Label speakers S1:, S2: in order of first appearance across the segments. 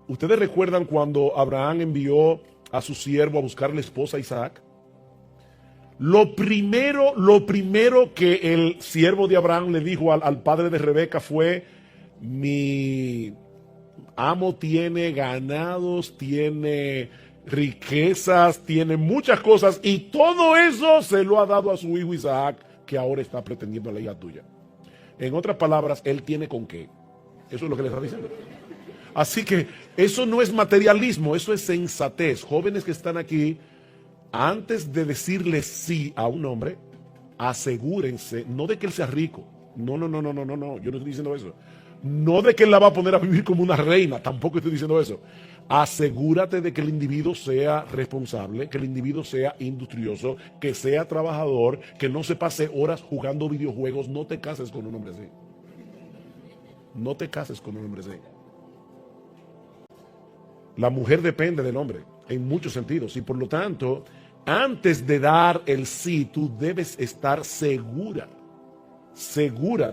S1: ¿Ustedes recuerdan cuando Abraham envió a su siervo a buscar la esposa a Isaac? Lo primero que el siervo de Abraham le dijo al padre de Rebeca fue: mi amo tiene ganados, tiene riquezas, tiene muchas cosas, y todo eso se lo ha dado a su hijo Isaac, que ahora está pretendiendo la hija tuya. En otras palabras, él tiene con qué. Eso es lo que le está diciendo. Así que eso no es materialismo, eso es sensatez. Jóvenes que están aquí, antes de decirle sí a un hombre, asegúrense, no de que él sea rico. No, yo no estoy diciendo eso. No de que él la va a poner a vivir como una reina, tampoco estoy diciendo eso. Asegúrate de que el individuo sea responsable, que el individuo sea industrioso, que sea trabajador, que no se pase horas jugando videojuegos. No te cases con un hombre así. No te cases con un hombre así. La mujer depende del hombre en muchos sentidos, y por lo tanto, antes de dar el sí, tú debes estar segura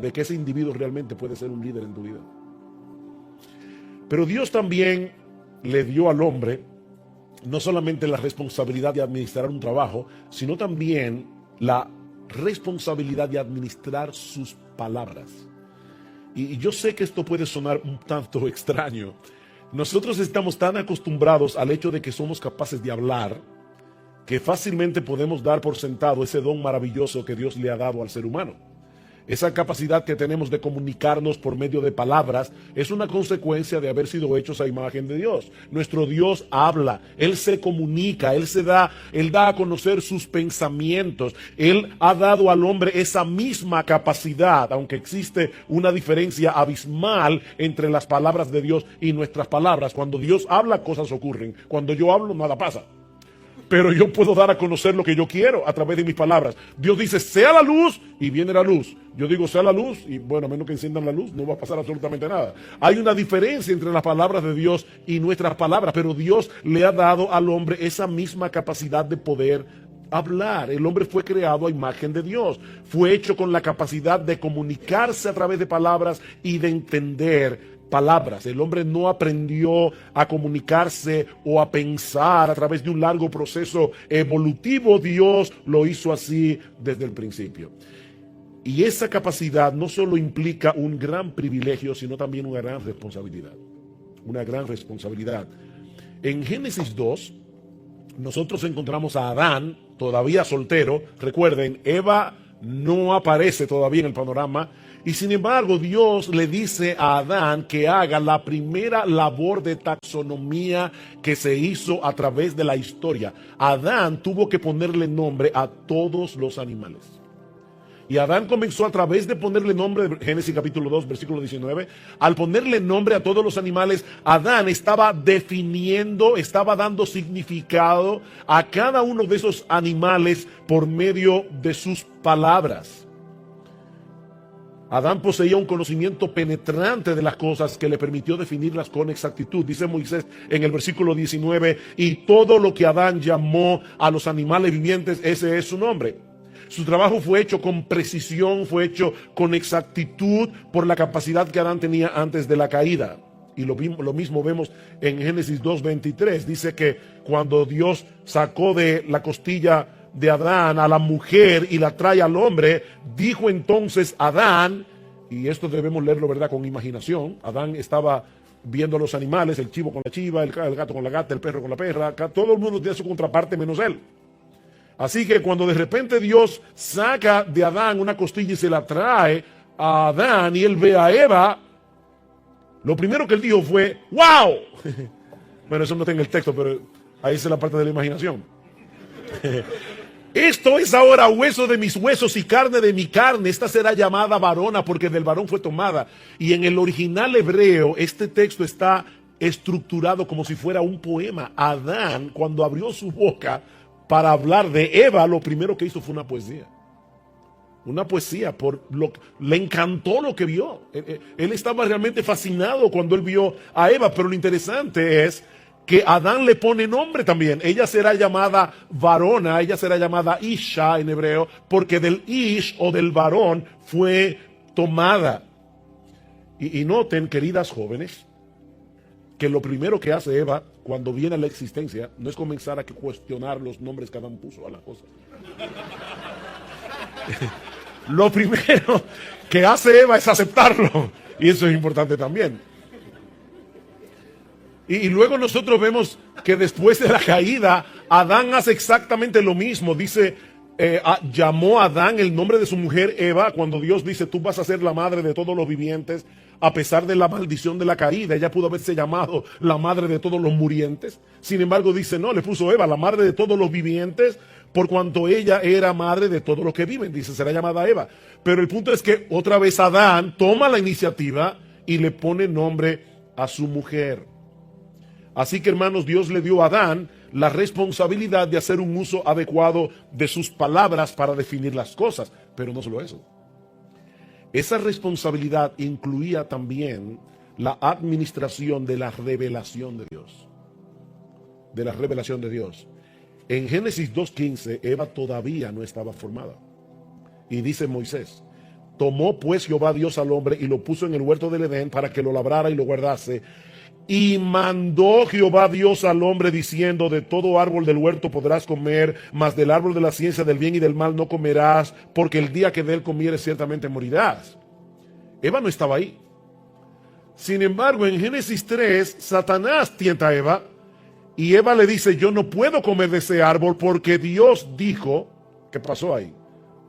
S1: de que ese individuo realmente puede ser un líder en tu vida. Pero Dios también le dio al hombre no solamente la responsabilidad de administrar un trabajo, sino también la responsabilidad de administrar sus palabras. Y yo sé que esto puede sonar un tanto extraño. Nosotros estamos tan acostumbrados al hecho de que somos capaces de hablar, que fácilmente podemos dar por sentado ese don maravilloso que Dios le ha dado al ser humano. Esa capacidad que tenemos de comunicarnos por medio de palabras es una consecuencia de haber sido hechos a imagen de Dios. Nuestro Dios habla, Él se comunica, Él da a conocer sus pensamientos. Él ha dado al hombre esa misma capacidad, aunque existe una diferencia abismal entre las palabras de Dios y nuestras palabras. Cuando Dios habla, cosas ocurren. Cuando yo hablo, nada pasa. Pero yo puedo dar a conocer lo que yo quiero a través de mis palabras. Dios dice, sea la luz, y viene la luz. Yo digo, sea la luz, y bueno, a menos que enciendan la luz, no va a pasar absolutamente nada. Hay una diferencia entre las palabras de Dios y nuestras palabras, pero Dios le ha dado al hombre esa misma capacidad de poder hablar. El hombre fue creado a imagen de Dios. Fue hecho con la capacidad de comunicarse a través de palabras y de entender palabras. El hombre no aprendió a comunicarse o a pensar a través de un largo proceso evolutivo. Dios lo hizo así desde el principio. Y esa capacidad no solo implica un gran privilegio, sino también una gran responsabilidad. Una gran responsabilidad. En Génesis 2, nosotros encontramos a Adán, todavía soltero. Recuerden, Eva no aparece todavía en el panorama. Y sin embargo, Dios le dice a Adán que haga la primera labor de taxonomía que se hizo a través de la historia. Adán tuvo que ponerle nombre a todos los animales. Y Adán comenzó a través de ponerle nombre, Génesis capítulo 2, versículo 19, al ponerle nombre a todos los animales, Adán estaba definiendo, estaba dando significado a cada uno de esos animales por medio de sus palabras. Adán poseía un conocimiento penetrante de las cosas que le permitió definirlas con exactitud. Dice Moisés en el versículo 19, y todo lo que Adán llamó a los animales vivientes, ese es su nombre. Su trabajo fue hecho con precisión, fue hecho con exactitud por la capacidad que Adán tenía antes de la caída. Y lo mismo vemos en Génesis 2:23. Dice que cuando Dios sacó de la costilla de Adán a la mujer y la trae al hombre, dijo entonces Adán, y esto debemos leerlo, ¿verdad?, con imaginación. Adán estaba viendo a los animales, el chivo con la chiva, el gato con la gata, el perro con la perra. Todo el mundo tiene su contraparte menos él. Así que cuando de repente Dios saca de Adán una costilla y se la trae a Adán, y él ve a Eva, lo primero que él dijo fue ¡wow! Bueno, eso no está en el texto, pero ahí es la parte de la imaginación. Esto es ahora hueso de mis huesos y carne de mi carne. Esta será llamada varona, porque del varón fue tomada. Y en el original hebreo, este texto está estructurado como si fuera un poema. Adán, cuando abrió su boca para hablar de Eva, lo primero que hizo fue una poesía. Una poesía, le encantó lo que vio. Él estaba realmente fascinado cuando él vio a Eva, pero lo interesante es que Adán le pone nombre también. Ella será llamada varona, ella será llamada Isha en hebreo, porque del Ish o del varón fue tomada. Y noten, queridas jóvenes, que lo primero que hace Eva cuando viene a la existencia no es comenzar a cuestionar los nombres que Adán puso a la cosa. Lo primero que hace Eva es aceptarlo. Y eso es importante también. Y luego nosotros vemos que después de la caída, Adán hace exactamente lo mismo. Dice, llamó a Adán el nombre de su mujer Eva, cuando Dios dice, tú vas a ser la madre de todos los vivientes, a pesar de la maldición de la caída. Ella pudo haberse llamado la madre de todos los murientes. Sin embargo, dice, no, le puso Eva, la madre de todos los vivientes, por cuanto ella era madre de todos los que viven. Dice, será llamada Eva. Pero el punto es que otra vez Adán toma la iniciativa y le pone nombre a su mujer. Así que, hermanos, Dios le dio a Adán la responsabilidad de hacer un uso adecuado de sus palabras para definir las cosas. Pero no solo eso. Esa responsabilidad incluía también la administración de la revelación de Dios. De la revelación de Dios. En Génesis 2:15, Eva todavía no estaba formada. Y dice Moisés, tomó pues Jehová Dios al hombre y lo puso en el huerto del Edén para que lo labrara y lo guardase. Y mandó Jehová Dios al hombre diciendo, de todo árbol del huerto podrás comer, mas del árbol de la ciencia del bien y del mal no comerás, porque el día que de él comieres ciertamente morirás. Eva no estaba ahí. Sin embargo, en Génesis 3, Satanás tienta a Eva, y Eva le dice, yo no puedo comer de ese árbol porque Dios dijo, ¿qué pasó ahí?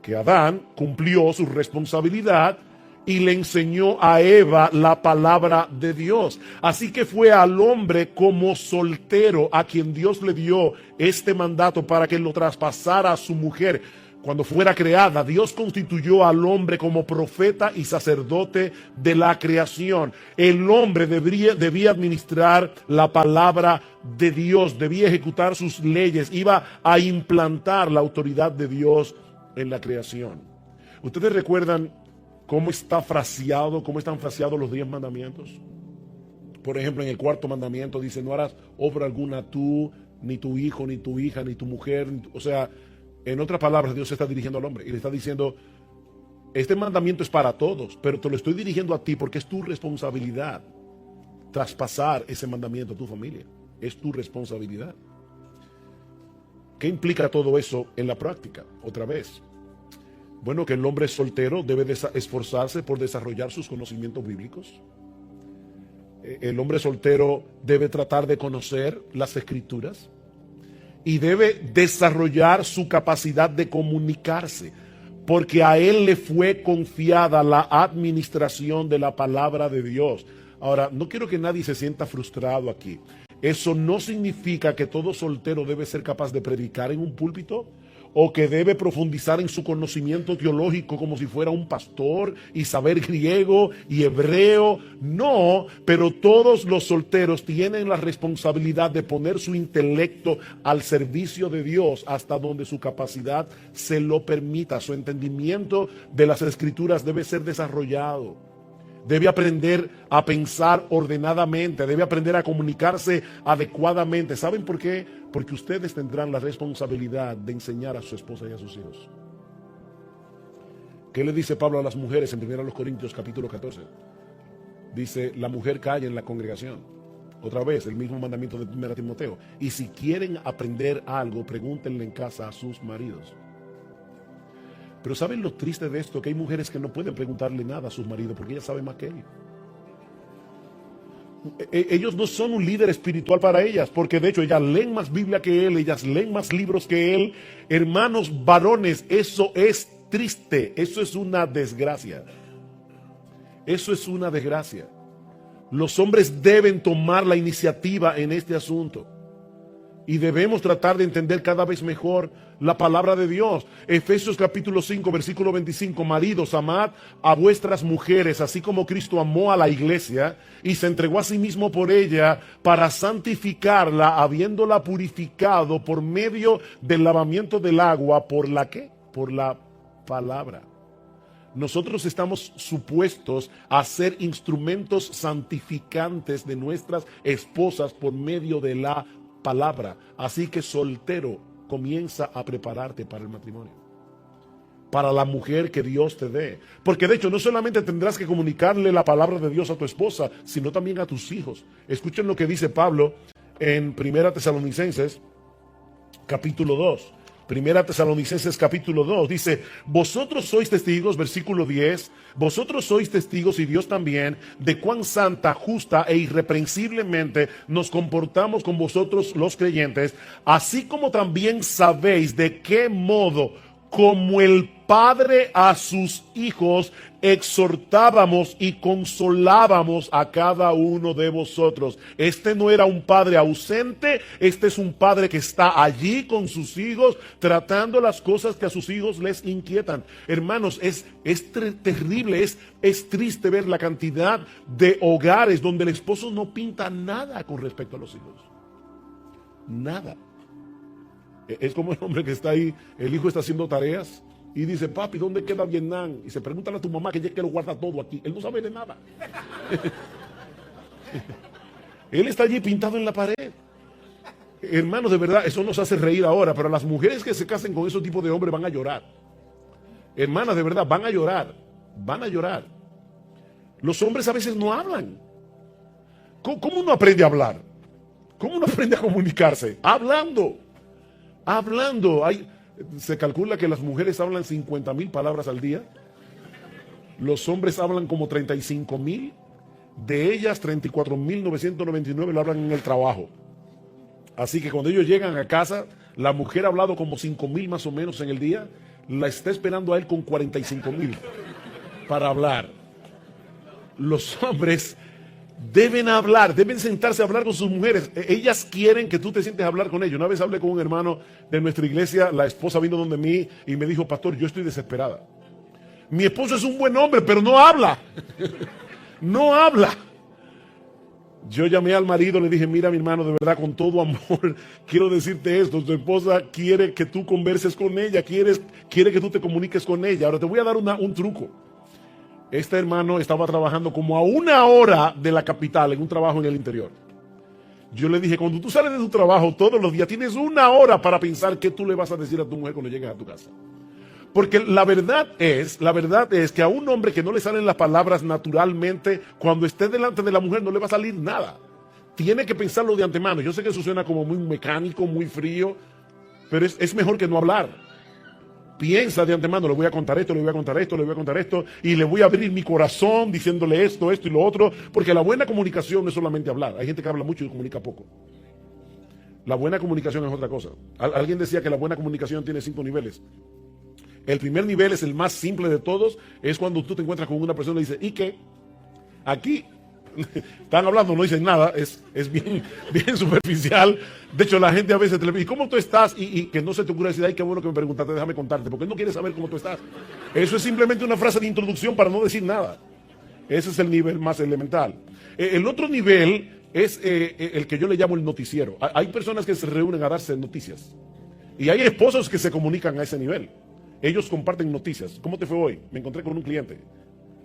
S1: Que Adán cumplió su responsabilidad y le enseñó a Eva la palabra de Dios. Así que fue al hombre como soltero a quien Dios le dio este mandato para que lo traspasara a su mujer. Cuando fuera creada, Dios constituyó al hombre como profeta y sacerdote de la creación. El hombre debía administrar la palabra de Dios, debía ejecutar sus leyes, iba a implantar la autoridad de Dios en la creación. ¿Ustedes recuerdan cómo están fraseados los 10 mandamientos? Por ejemplo, en el 4.º mandamiento dice, no harás obra alguna tú, ni tu hijo, ni tu hija, ni tu mujer. O sea, en otras palabras, Dios se está dirigiendo al hombre y le está diciendo, este mandamiento es para todos, pero te lo estoy dirigiendo a ti porque es tu responsabilidad traspasar ese mandamiento a tu familia. Es tu responsabilidad. ¿Qué implica todo eso en la práctica? Otra vez. Bueno, que el hombre soltero debe esforzarse por desarrollar sus conocimientos bíblicos. El hombre soltero debe tratar de conocer las escrituras y debe desarrollar su capacidad de comunicarse, porque a él le fue confiada la administración de la palabra de Dios. Ahora, no quiero que nadie se sienta frustrado aquí. Eso no significa que todo soltero debe ser capaz de predicar en un púlpito o que debe profundizar en su conocimiento teológico como si fuera un pastor y saber griego y hebreo. No, pero todos los solteros tienen la responsabilidad de poner su intelecto al servicio de Dios hasta donde su capacidad se lo permita. Su entendimiento de las escrituras debe ser desarrollado. Debe aprender a pensar ordenadamente, debe aprender a comunicarse adecuadamente. ¿Saben por qué? Porque ustedes tendrán la responsabilidad de enseñar a su esposa y a sus hijos. ¿Qué le dice Pablo a las mujeres en 1 Corintios capítulo 14? Dice, la mujer calla en la congregación. Otra vez, el mismo mandamiento de 1 Timoteo. Y si quieren aprender algo, pregúntenle en casa a sus maridos. Pero ¿saben lo triste de esto? Que hay mujeres que no pueden preguntarle nada a sus maridos porque ellas saben más que ellos. Ellos no son un líder espiritual para ellas, porque de hecho ellas leen más Biblia que él, ellas leen más libros que él. Hermanos varones, eso es triste, eso es una desgracia. Eso es una desgracia. Los hombres deben tomar la iniciativa en este asunto. Y debemos tratar de entender cada vez mejor la palabra de Dios. Efesios capítulo 5, versículo 25. Maridos, amad a vuestras mujeres, así como Cristo amó a la iglesia y se entregó a sí mismo por ella para santificarla, habiéndola purificado por medio del lavamiento del agua. ¿Por la qué? Por la palabra. Nosotros estamos supuestos a ser instrumentos santificantes de nuestras esposas por medio de la palabra. Así que soltero, comienza a prepararte para el matrimonio. para la mujer que Dios te dé. Porque de hecho no solamente tendrás que comunicarle la palabra de Dios a tu esposa, sino también a tus hijos. Escuchen lo que dice Pablo en Primera Tesalonicenses capítulo 2. Primera Tesalonicenses capítulo 2 dice: vosotros sois testigos, versículo 10, vosotros sois testigos y Dios también, de cuán santa, justa e irreprensiblemente nos comportamos con vosotros los creyentes, así como también sabéis de qué modo, como el Padre a sus hijos, exhortábamos y consolábamos a cada uno de vosotros. Este no era un padre ausente, este es un padre que está allí con sus hijos, tratando las cosas que a sus hijos les inquietan. Hermanos, es terrible, es triste ver la cantidad de hogares donde el esposo no pinta nada con respecto a los hijos. Nada. Es como el hombre que está ahí, el hijo está haciendo tareas y dice: papi, ¿dónde queda Vietnam? Y se preguntan a tu mamá, que ya que lo guarda todo aquí. Él no sabe de nada. Él está allí pintado en la pared. Hermanos, de verdad, eso nos hace reír ahora, pero las mujeres que se casen con ese tipo de hombres van a llorar. Hermanas, de verdad, van a llorar. Van a llorar. Los hombres a veces no hablan. ¿Cómo uno aprende a hablar? ¿Cómo uno aprende a comunicarse? Hablando. Se calcula que las mujeres hablan 50,000 palabras al día. Los hombres hablan como 35,000. De ellas, 34,999 lo hablan en el trabajo. Así que cuando ellos llegan a casa, la mujer ha hablado como 5,000 más o menos en el día. La está esperando a él con 45,000 para hablar. Los hombres deben hablar, deben sentarse a hablar con sus mujeres. Ellas quieren que tú te sientes a hablar con ellos. Una vez hablé con un hermano de nuestra iglesia, la esposa vino donde mí y me dijo: pastor, yo estoy desesperada. Mi esposo es un buen hombre, pero no habla. No habla. Yo llamé al marido, le dije: mira, mi hermano, de verdad, con todo amor, quiero decirte esto. Tu esposa quiere que tú converses con ella, quiere que tú te comuniques con ella. Ahora te voy a dar un truco. Este hermano estaba trabajando como a 1 hora de la capital en un trabajo en el interior. Yo le dije: cuando tú sales de tu trabajo todos los días, tienes 1 hora para pensar qué tú le vas a decir a tu mujer cuando llegues a tu casa. Porque la verdad es que a un hombre que no le salen las palabras naturalmente, cuando esté delante de la mujer no le va a salir nada. Tiene que pensarlo de antemano. Yo sé que eso suena como muy mecánico, muy frío, pero es mejor que no hablar. Piensa de antemano: le voy a contar esto, le voy a contar esto, le voy a contar esto, y le voy a abrir mi corazón diciéndole esto y lo otro, porque la buena comunicación no es solamente hablar. Hay gente que habla mucho y comunica poco. La buena comunicación es otra cosa. Alguien decía que la buena comunicación tiene 5 niveles. El primer nivel es el más simple de todos, es cuando tú te encuentras con una persona y dices: ¿y qué? Aquí están hablando, no dicen nada, es bien superficial. De hecho, la gente a veces te le dice: ¿y cómo tú estás? Y que no se te ocurra decir: ay, qué bueno que me preguntaste, déjame contarte, porque él no quiere saber cómo tú estás. Eso es simplemente una frase de introducción para no decir nada. Ese es el nivel más elemental. El otro nivel es el que yo le llamo el noticiero. Hay personas que se reúnen a darse noticias. Y hay esposos que se comunican a ese nivel. Ellos comparten noticias. ¿Cómo te fue hoy? Me encontré con un cliente.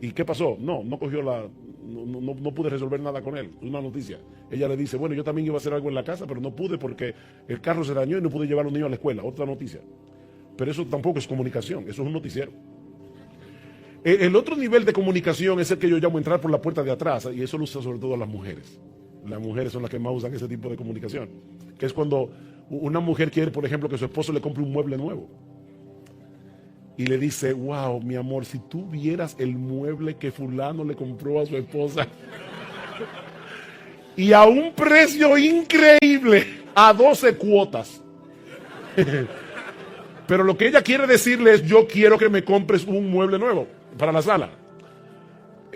S1: ¿Y qué pasó? No cogió no pude resolver nada con él. Una noticia. Ella le dice: bueno, yo también iba a hacer algo en la casa, pero no pude porque el carro se dañó y no pude llevar a los niños a la escuela. Otra noticia. Pero eso tampoco es comunicación, eso es un noticiero. El otro nivel de comunicación es el que yo llamo entrar por la puerta de atrás, y eso lo usan sobre todo las mujeres. Las mujeres son las que más usan ese tipo de comunicación. Que es cuando una mujer quiere, por ejemplo, que su esposo le compre un mueble nuevo. Y le dice: wow, mi amor, si tú vieras el mueble que fulano le compró a su esposa. Y a un precio increíble, a 12 cuotas. Pero lo que ella quiere decirle es: yo quiero que me compres un mueble nuevo para la sala.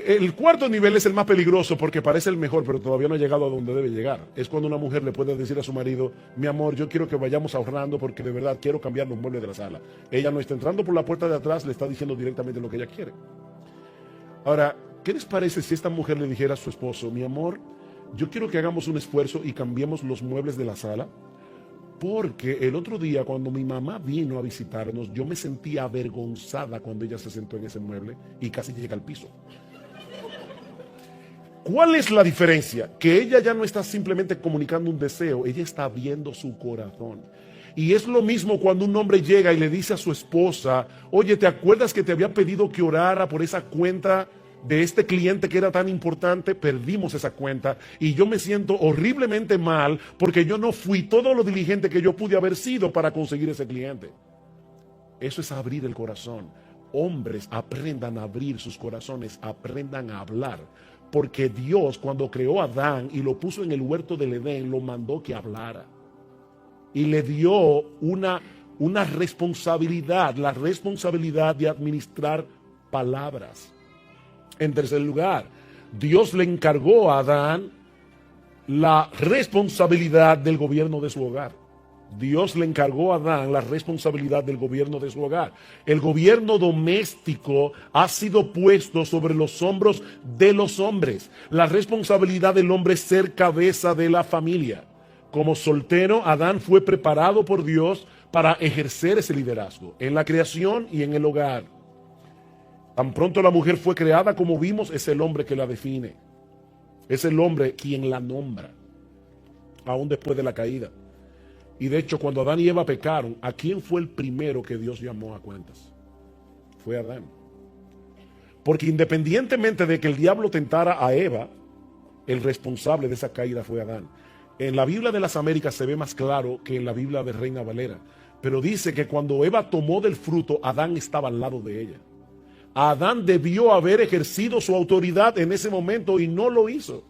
S1: El cuarto nivel es el más peligroso porque parece el mejor, pero todavía no ha llegado a donde debe llegar. Es cuando una mujer le puede decir a su marido: mi amor, yo quiero que vayamos ahorrando porque de verdad quiero cambiar los muebles de la sala. Ella no está entrando por la puerta de atrás, le está diciendo directamente lo que ella quiere. Ahora, ¿qué les parece si esta mujer le dijera a su esposo: mi amor, yo quiero que hagamos un esfuerzo y cambiemos los muebles de la sala? Porque el otro día, cuando mi mamá vino a visitarnos, yo me sentía avergonzada cuando ella se sentó en ese mueble y casi llega al piso. ¿Cuál es la diferencia? Que ella ya no está simplemente comunicando un deseo, ella está abriendo su corazón. Y es lo mismo cuando un hombre llega y le dice a su esposa, oye, ¿te acuerdas que te había pedido que orara por esa cuenta de este cliente que era tan importante? Perdimos esa cuenta y yo me siento horriblemente mal porque yo no fui todo lo diligente que yo pude haber sido para conseguir ese cliente. Eso es abrir el corazón. Hombres, aprendan a abrir sus corazones, aprendan a hablar. Porque Dios, cuando creó a Adán y lo puso en el huerto del Edén, lo mandó que hablara. Y le dio una responsabilidad, la responsabilidad de administrar palabras. En tercer lugar, Dios le encargó a Adán la responsabilidad del gobierno de su hogar. Dios le encargó a Adán la responsabilidad del gobierno de su hogar. El gobierno doméstico ha sido puesto sobre los hombros de los hombres. La responsabilidad del hombre es ser cabeza de la familia. Como soltero, Adán fue preparado por Dios para ejercer ese liderazgo en la creación y en el hogar. Tan pronto la mujer fue creada, como vimos, es el hombre que la define. Es el hombre quien la nombra, aún después de la caída. Y de hecho, cuando Adán y Eva pecaron, ¿a quién fue el primero que Dios llamó a cuentas? Fue Adán. Porque independientemente de que el diablo tentara a Eva, el responsable de esa caída fue Adán. En la Biblia de las Américas se ve más claro que en la Biblia de Reina Valera. Pero dice que cuando Eva tomó del fruto, Adán estaba al lado de ella. Adán debió haber ejercido su autoridad en ese momento y no lo hizo.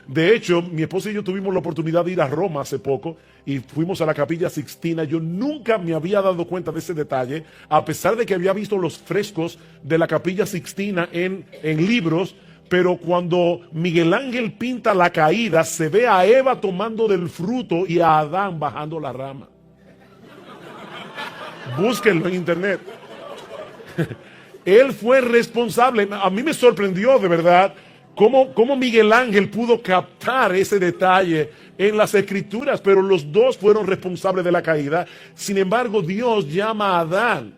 S1: De hecho, mi esposa y yo tuvimos la oportunidad de ir a Roma hace poco y fuimos a la Capilla Sixtina. Yo nunca me había dado cuenta de ese detalle, a pesar de que había visto los frescos de la Capilla Sixtina en libros, pero cuando Miguel Ángel pinta la caída, se ve a Eva tomando del fruto y a Adán bajando la rama. Búsquenlo en internet. Él fue responsable. A mí me sorprendió de verdad cómo Miguel Ángel pudo captar ese detalle en las escrituras, pero los dos fueron responsables de la caída. Sin embargo, Dios llama a Adán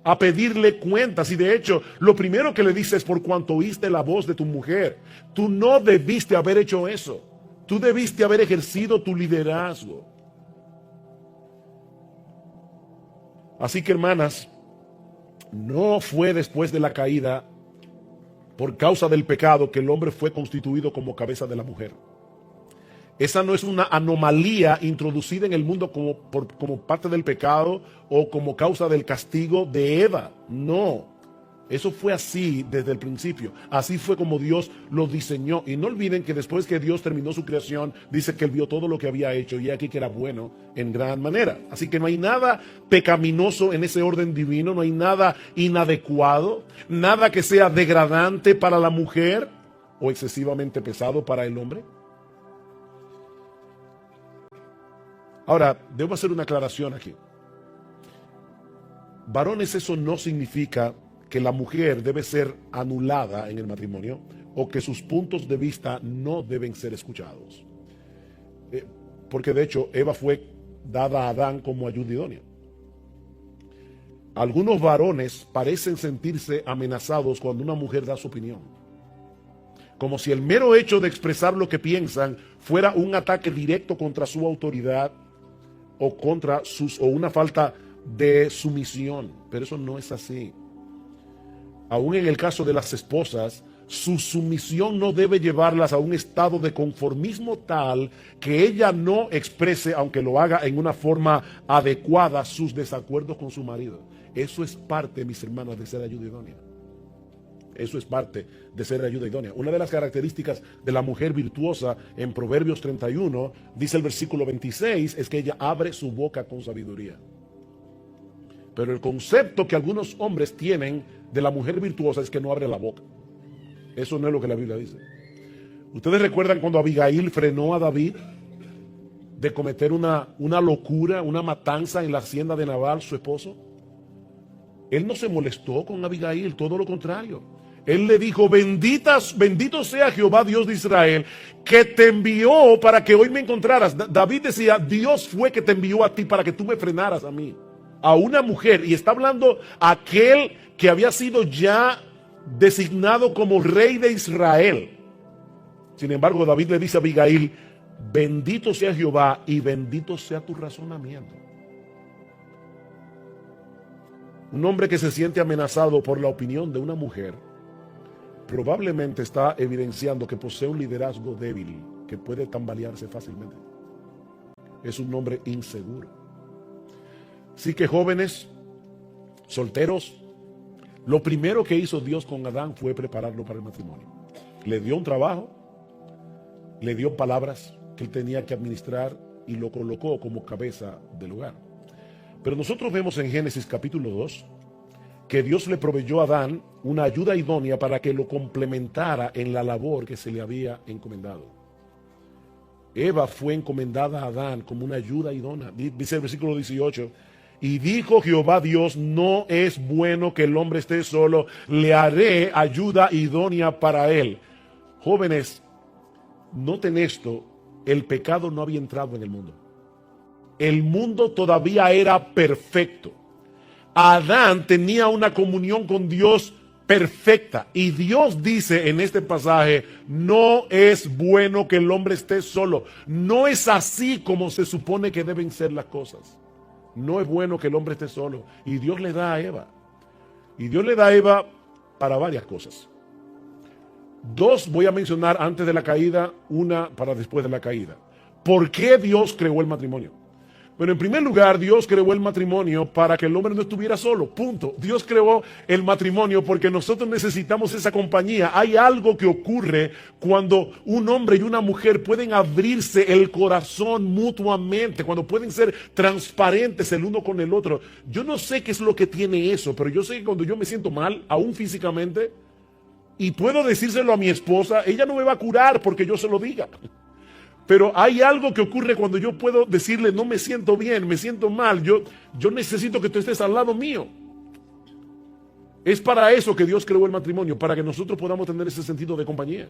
S1: a pedirle cuentas, y de hecho, lo primero que le dice es: por cuanto oíste la voz de tu mujer. Tú no debiste haber hecho eso. Tú debiste haber ejercido tu liderazgo. Así que, hermanas, no fue después de la caída, por causa del pecado, que el hombre fue constituido como cabeza de la mujer. Esa no es una anomalía introducida en el mundo como parte del pecado o como causa del castigo de Eva. No, eso fue así desde el principio. Así fue como Dios lo diseñó. Y no olviden que después que Dios terminó su creación, dice que Él vio todo lo que había hecho y aquí que era bueno en gran manera. Así que no hay nada pecaminoso en ese orden divino, no hay nada inadecuado, nada que sea degradante para la mujer o excesivamente pesado para el hombre. Ahora, debo hacer una aclaración aquí. Varones, eso no significa que la mujer debe ser anulada en el matrimonio o que sus puntos de vista no deben ser escuchados. Porque de hecho, Eva fue dada a Adán como ayuda idónea. Algunos varones parecen sentirse amenazados cuando una mujer da su opinión, como si el mero hecho de expresar lo que piensan fuera un ataque directo contra su autoridad o una falta de sumisión. Pero eso no es así. Aún en el caso de las esposas, su sumisión no debe llevarlas a un estado de conformismo tal que ella no exprese, aunque lo haga en una forma adecuada, sus desacuerdos con su marido. Eso es parte, mis hermanos, de ser ayuda idónea. Eso es parte de ser ayuda idónea. Una de las características de la mujer virtuosa en Proverbios 31, dice el versículo 26, es que ella abre su boca con sabiduría. Pero el concepto que algunos hombres tienen de la mujer virtuosa es que no abre la boca. Eso no es lo que la Biblia dice. ¿Ustedes recuerdan cuando Abigail frenó a David de cometer una locura, una matanza en la hacienda de Nabal, su esposo? Él no se molestó con Abigail, todo lo contrario. Él le dijo: bendito sea Jehová Dios de Israel, que te envió para que hoy me encontraras. David decía: Dios fue que te envió a ti para que tú me frenaras a mí, a una mujer. Y está hablando aquel que había sido ya designado como rey de Israel. Sin embargo, David le dice a Abigail: bendito sea Jehová y bendito sea tu razonamiento. Un hombre que se siente amenazado por la opinión de una mujer probablemente está evidenciando que posee un liderazgo débil que puede tambalearse fácilmente. Es un hombre inseguro. Así que jóvenes, solteros, lo primero que hizo Dios con Adán fue prepararlo para el matrimonio. Le dio un trabajo, le dio palabras que él tenía que administrar y lo colocó como cabeza del hogar. Pero nosotros vemos en Génesis capítulo 2 que Dios le proveyó a Adán una ayuda idónea para que lo complementara en la labor que se le había encomendado. Eva fue encomendada a Adán como una ayuda idónea. Dice el versículo 18, y dijo Jehová Dios, no es bueno que el hombre esté solo, le haré ayuda idónea para él. Jóvenes, noten esto, el pecado no había entrado en el mundo. El mundo todavía era perfecto. Adán tenía una comunión con Dios perfecta. Y Dios dice en este pasaje, no es bueno que el hombre esté solo. No es así como se supone que deben ser las cosas. No es bueno que el hombre esté solo. Y Dios le da a Eva. Y Dios le da a Eva para varias cosas. Dos voy a mencionar antes de la caída, una para después de la caída. ¿Por qué Dios creó el matrimonio? Bueno, en primer lugar, Dios creó el matrimonio para que el hombre no estuviera solo, punto. Dios creó el matrimonio porque nosotros necesitamos esa compañía. Hay algo que ocurre cuando un hombre y una mujer pueden abrirse el corazón mutuamente, cuando pueden ser transparentes el uno con el otro. Yo no sé qué es lo que tiene eso, pero yo sé que cuando yo me siento mal, aún físicamente, y puedo decírselo a mi esposa, ella no me va a curar porque yo se lo diga. Pero hay algo que ocurre cuando yo puedo decirle, no me siento bien, me siento mal, yo necesito que tú estés al lado mío. Es para eso que Dios creó el matrimonio, para que nosotros podamos tener ese sentido de compañía.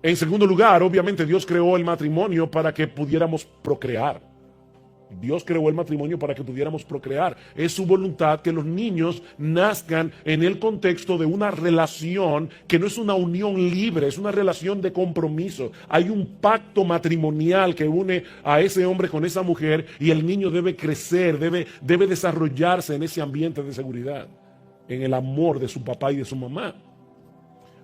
S1: En segundo lugar, obviamente Dios creó el matrimonio para que pudiéramos procrear. Dios creó el matrimonio para que pudiéramos procrear. Es su voluntad que los niños nazcan en el contexto de una relación que no es una unión libre, es una relación de compromiso. Hay un pacto matrimonial que une a ese hombre con esa mujer y el niño debe crecer, debe desarrollarse en ese ambiente de seguridad, en el amor de su papá y de su mamá.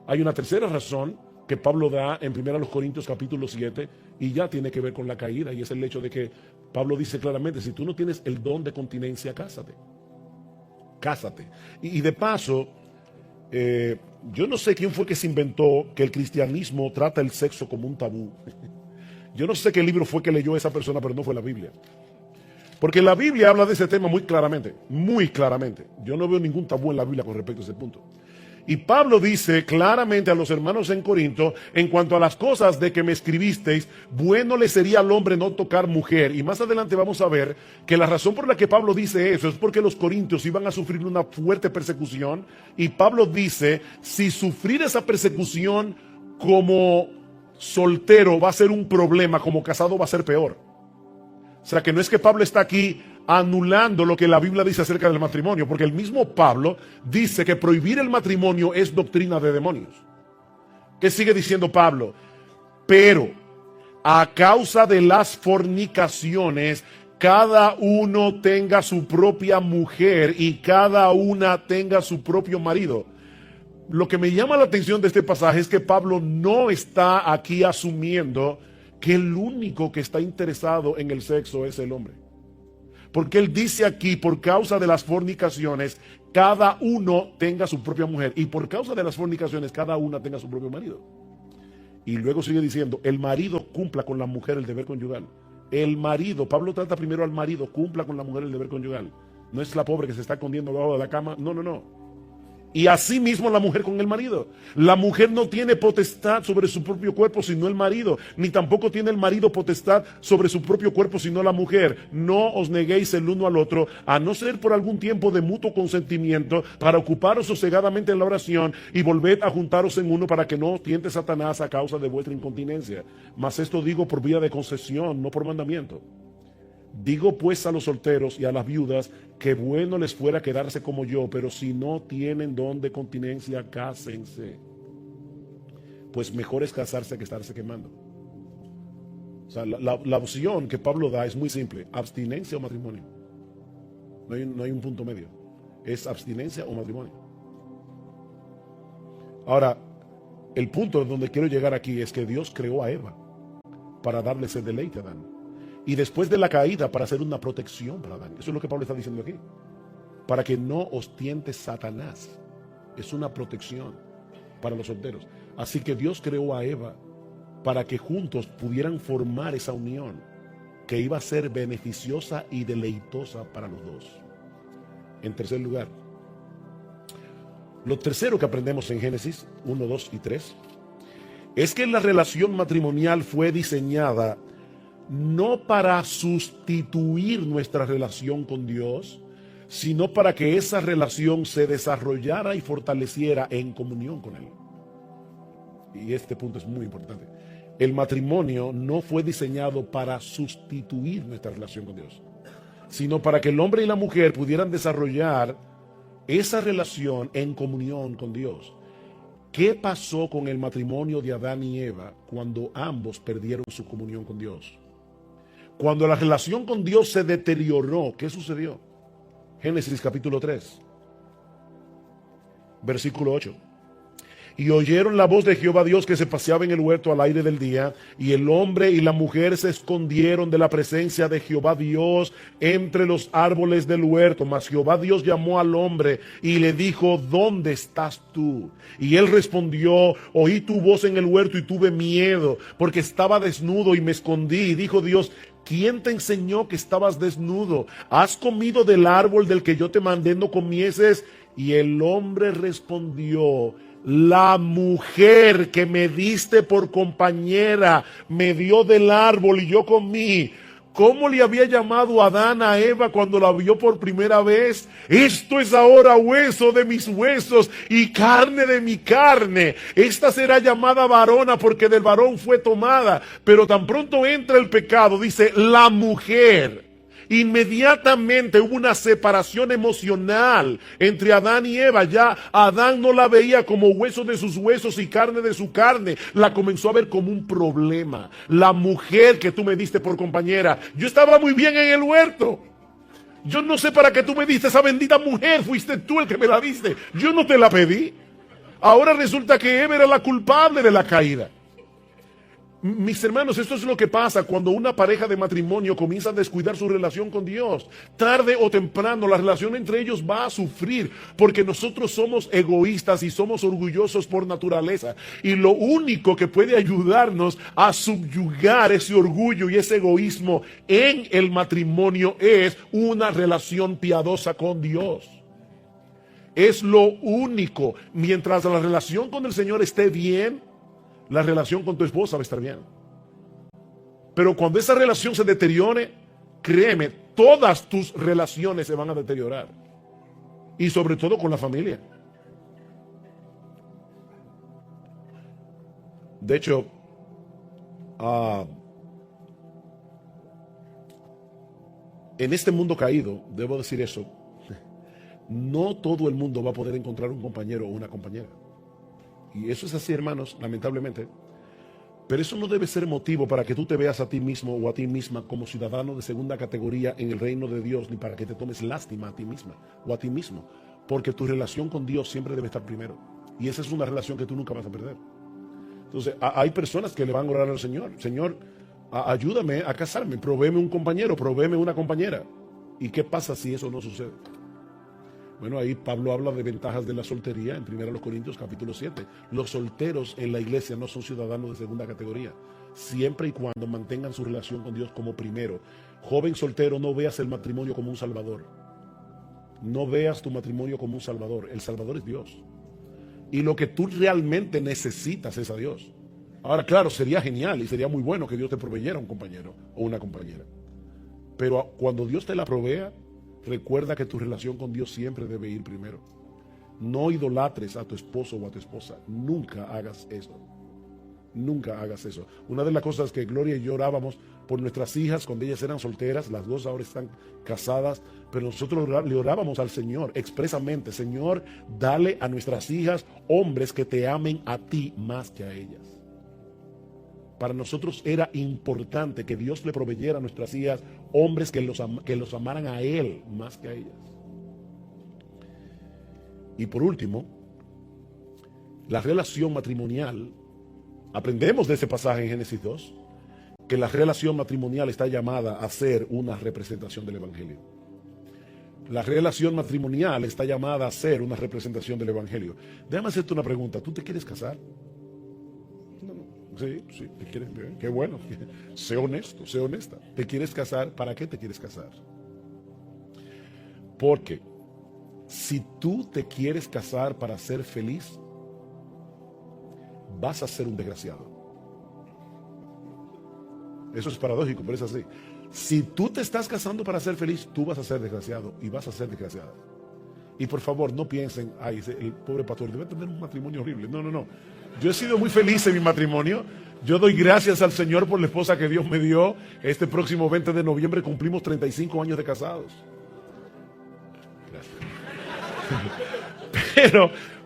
S1: Hay una tercera razón que Pablo da en 1 Corintios capítulo 7 y ya tiene que ver con la caída, y es el hecho de que Pablo dice claramente, si tú no tienes el don de continencia, cásate. Cásate. Y de paso, yo no sé quién fue que se inventó que el cristianismo trata el sexo como un tabú. Yo no sé qué libro fue que leyó esa persona, pero no fue la Biblia. Porque la Biblia habla de ese tema muy claramente, muy claramente. Yo no veo ningún tabú en la Biblia con respecto a ese punto. Y Pablo dice claramente a los hermanos en Corinto, en cuanto a las cosas de que me escribisteis, bueno le sería al hombre no tocar mujer. Y más adelante vamos a ver que la razón por la que Pablo dice eso es porque los corintios iban a sufrir una fuerte persecución. Y Pablo dice, si sufrir esa persecución como soltero va a ser un problema, como casado va a ser peor. O sea que no es que Pablo está aquí anulando lo que la Biblia dice acerca del matrimonio, porque el mismo Pablo dice que prohibir el matrimonio es doctrina de demonios. ¿Qué sigue diciendo Pablo? Pero a causa de las fornicaciones, cada uno tenga su propia mujer y cada una tenga su propio marido. Lo que me llama la atención de este pasaje es que Pablo no está aquí asumiendo que el único que está interesado en el sexo es el hombre. Porque él dice aquí, por causa de las fornicaciones, cada uno tenga su propia mujer. Y por causa de las fornicaciones, cada una tenga su propio marido. Y luego sigue diciendo, el marido cumpla con la mujer el deber conyugal. El marido, Pablo trata primero al marido, cumpla con la mujer el deber conyugal. No es la pobre que se está escondiendo debajo de la cama, no. Y así mismo la mujer con el marido. La mujer no tiene potestad sobre su propio cuerpo sino el marido, ni tampoco tiene el marido potestad sobre su propio cuerpo sino la mujer. No os neguéis el uno al otro, a no ser por algún tiempo de mutuo consentimiento, para ocuparos sosegadamente en la oración, y volved a juntaros en uno, para que no tiente Satanás a causa de vuestra incontinencia. Mas esto digo por vía de concesión, no por mandamiento. Digo pues a los solteros y a las viudas que bueno les fuera quedarse como yo, pero si no tienen don de continencia, cásense. Pues mejor es casarse que estarse quemando. O sea, la opción que Pablo da es muy simple: abstinencia o matrimonio. No hay un punto medio. ¿Es abstinencia o matrimonio? Ahora, el punto donde quiero llegar aquí es que Dios creó a Eva para darle ese deleite a Adán. Y después de la caída, para hacer una protección para Adán. Eso es lo que Pablo está diciendo aquí. Para que no os tiente Satanás. Es una protección para los solteros. Así que Dios creó a Eva para que juntos pudieran formar esa unión que iba a ser beneficiosa y deleitosa para los dos. En tercer lugar, lo tercero que aprendemos en Génesis 1, 2 y 3 es que la relación matrimonial fue diseñada no para sustituir nuestra relación con Dios, sino para que esa relación se desarrollara y fortaleciera en comunión con Él. Y este punto es muy importante. El matrimonio no fue diseñado para sustituir nuestra relación con Dios, sino para que el hombre y la mujer pudieran desarrollar esa relación en comunión con Dios. ¿Qué pasó con el matrimonio de Adán y Eva cuando ambos perdieron su comunión con Dios? Cuando la relación con Dios se deterioró, ¿qué sucedió? Génesis capítulo 3, versículo 8. Y oyeron la voz de Jehová Dios que se paseaba en el huerto al aire del día, y el hombre y la mujer se escondieron de la presencia de Jehová Dios entre los árboles del huerto. Mas Jehová Dios llamó al hombre y le dijo: ¿dónde estás tú? Y él respondió: oí tu voz en el huerto y tuve miedo, porque estaba desnudo y me escondí. Y dijo Dios: ¿quién te enseñó que estabas desnudo? ¿Has comido del árbol del que yo te mandé no comieses? Y el hombre respondió: la mujer que me diste por compañera me dio del árbol y yo comí. ¿Cómo le había llamado Adán a Eva cuando la vio por primera vez? Esto es ahora hueso de mis huesos y carne de mi carne. Esta será llamada varona porque del varón fue tomada. Pero tan pronto entra el pecado, dice la mujer. Inmediatamente hubo una separación emocional entre Adán y Eva. Ya Adán no la veía como hueso de sus huesos y carne de su carne. La comenzó a ver como un problema. La mujer que tú me diste por compañera, yo estaba muy bien en el huerto. Yo no sé para qué tú me diste esa bendita mujer. Fuiste tú el que me la diste. Yo no te la pedí. Ahora resulta que Eva era la culpable de la caída. Mis hermanos, esto es lo que pasa cuando una pareja de matrimonio comienza a descuidar su relación con Dios. Tarde o temprano la relación entre ellos va a sufrir, porque nosotros somos egoístas y somos orgullosos por naturaleza. Y lo único que puede ayudarnos a subyugar ese orgullo y ese egoísmo en el matrimonio es una relación piadosa con Dios. Es lo único. Mientras la relación con el Señor esté bien, la relación con tu esposa va a estar bien. Pero cuando esa relación se deteriore, créeme, todas tus relaciones se van a deteriorar. Y sobre todo con la familia. De hecho, en este mundo caído, debo decir eso, no todo el mundo va a poder encontrar un compañero o una compañera. Y eso es así, hermanos, lamentablemente. Pero eso no debe ser motivo para que tú te veas a ti mismo o a ti misma como ciudadano de segunda categoría en el reino de Dios, ni para que te tomes lástima a ti misma o a ti mismo. Porque tu relación con Dios siempre debe estar primero. Y esa es una relación que tú nunca vas a perder. Entonces, hay personas que le van a orar al Señor. Señor, ayúdame a casarme, provéeme un compañero, provéeme una compañera. ¿Y qué pasa si eso no sucede? Bueno, ahí Pablo habla de ventajas de la soltería en 1 Corintios capítulo 7. Los solteros en la iglesia no son ciudadanos de segunda categoría, siempre y cuando mantengan su relación con Dios como primero. Joven soltero, no veas el matrimonio como un salvador. No veas tu matrimonio como un salvador. El salvador es Dios. Y lo que tú realmente necesitas es a Dios. Ahora, claro, sería genial y sería muy bueno que Dios te proveyera un compañero o una compañera. Pero cuando Dios te la provea, recuerda que tu relación con Dios siempre debe ir primero. No idolatres a tu esposo o a tu esposa. Nunca hagas eso. Nunca hagas eso. Una de las cosas que Gloria y yo orábamos por nuestras hijas cuando ellas eran solteras, las dos ahora están casadas, pero nosotros le orábamos al Señor expresamente: Señor, dale a nuestras hijas hombres que te amen a ti más que a ellas. Para nosotros era importante que Dios le proveyera a nuestras hijas hombres que los amaran a Él más que a ellas. Y por último, la relación matrimonial. Aprendemos de ese pasaje en Génesis 2 que la relación matrimonial está llamada a ser una representación del Evangelio. La relación matrimonial está llamada a ser una representación del Evangelio. Déjame hacerte una pregunta. ¿Tú te quieres casar? Sí, te quieres. Qué bueno. Sé honesto, sé honesta. ¿Te quieres casar? ¿Para qué te quieres casar? Porque si tú te quieres casar para ser feliz, vas a ser un desgraciado. Eso es paradójico, pero es así. Si tú te estás casando para ser feliz, tú vas a ser desgraciado y vas a ser desgraciado. Y por favor, no piensen, ay, el pobre pastor debe tener un matrimonio horrible. No, no, no. Yo he sido muy feliz en mi matrimonio. Yo doy gracias al Señor por la esposa que Dios me dio. Este próximo 20 de noviembre cumplimos 35 años de casados. Gracias.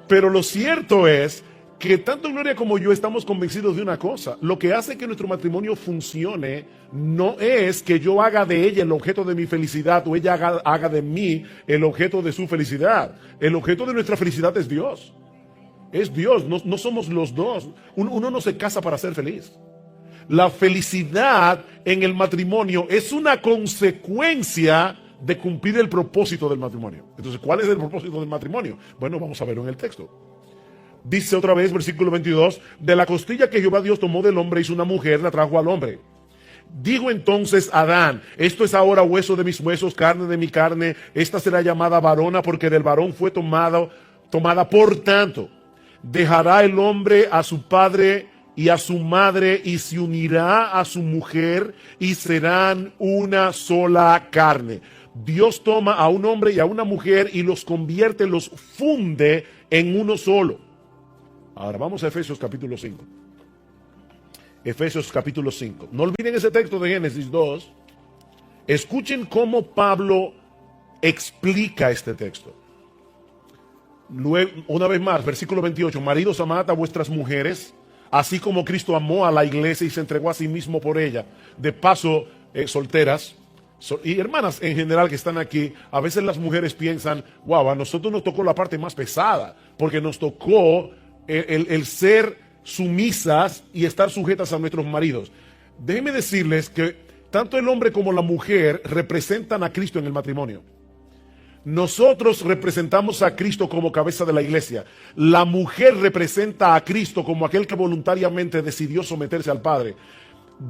S1: Pero lo cierto es que tanto Gloria como yo estamos convencidos de una cosa. Lo que hace que nuestro matrimonio funcione no es que yo haga de ella el objeto de mi felicidad o ella haga de mí el objeto de su felicidad. El objeto de nuestra felicidad es Dios. Es Dios, no somos los dos. Uno no se casa para ser feliz. La felicidad en el matrimonio es una consecuencia de cumplir el propósito del matrimonio. Entonces, ¿cuál es el propósito del matrimonio? Bueno, vamos a verlo en el texto. Dice otra vez, versículo 22, de la costilla que Jehová Dios tomó del hombre hizo una mujer, la trajo al hombre. Digo entonces Adán, esto es ahora hueso de mis huesos, carne de mi carne, esta será llamada varona porque del varón fue tomada. Por tanto, dejará el hombre a su padre y a su madre y se unirá a su mujer y serán una sola carne. Dios toma a un hombre y a una mujer y los convierte, los funde en uno solo. Ahora vamos a Efesios capítulo 5. Efesios capítulo 5. No olviden ese texto de Génesis 2. Escuchen cómo Pablo explica este texto. Luego, una vez más, versículo 28. Maridos, amad a vuestras mujeres, así como Cristo amó a la iglesia y se entregó a sí mismo por ella. De paso, solteras y hermanas en general que están aquí, a veces las mujeres piensan, wow, a nosotros nos tocó la parte más pesada, porque nos tocó el ser sumisas y estar sujetas a nuestros maridos. Déjenme decirles que tanto el hombre como la mujer representan a Cristo en el matrimonio. Nosotros representamos a Cristo como cabeza de la iglesia. La mujer representa a Cristo como aquel que voluntariamente decidió someterse al Padre.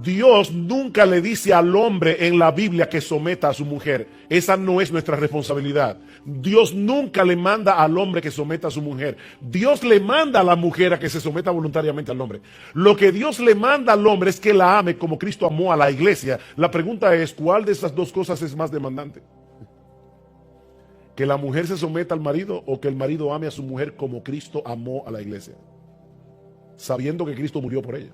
S1: Dios nunca le dice al hombre en la Biblia que someta a su mujer. Esa no es nuestra responsabilidad. Dios nunca le manda al hombre que someta a su mujer. Dios le manda a la mujer a que se someta voluntariamente al hombre. Lo que Dios le manda al hombre es que la ame como Cristo amó a la iglesia. La pregunta es, ¿cuál de esas dos cosas es más demandante? ¿Que la mujer se someta al marido o que el marido ame a su mujer como Cristo amó a la iglesia? Sabiendo que Cristo murió por ella.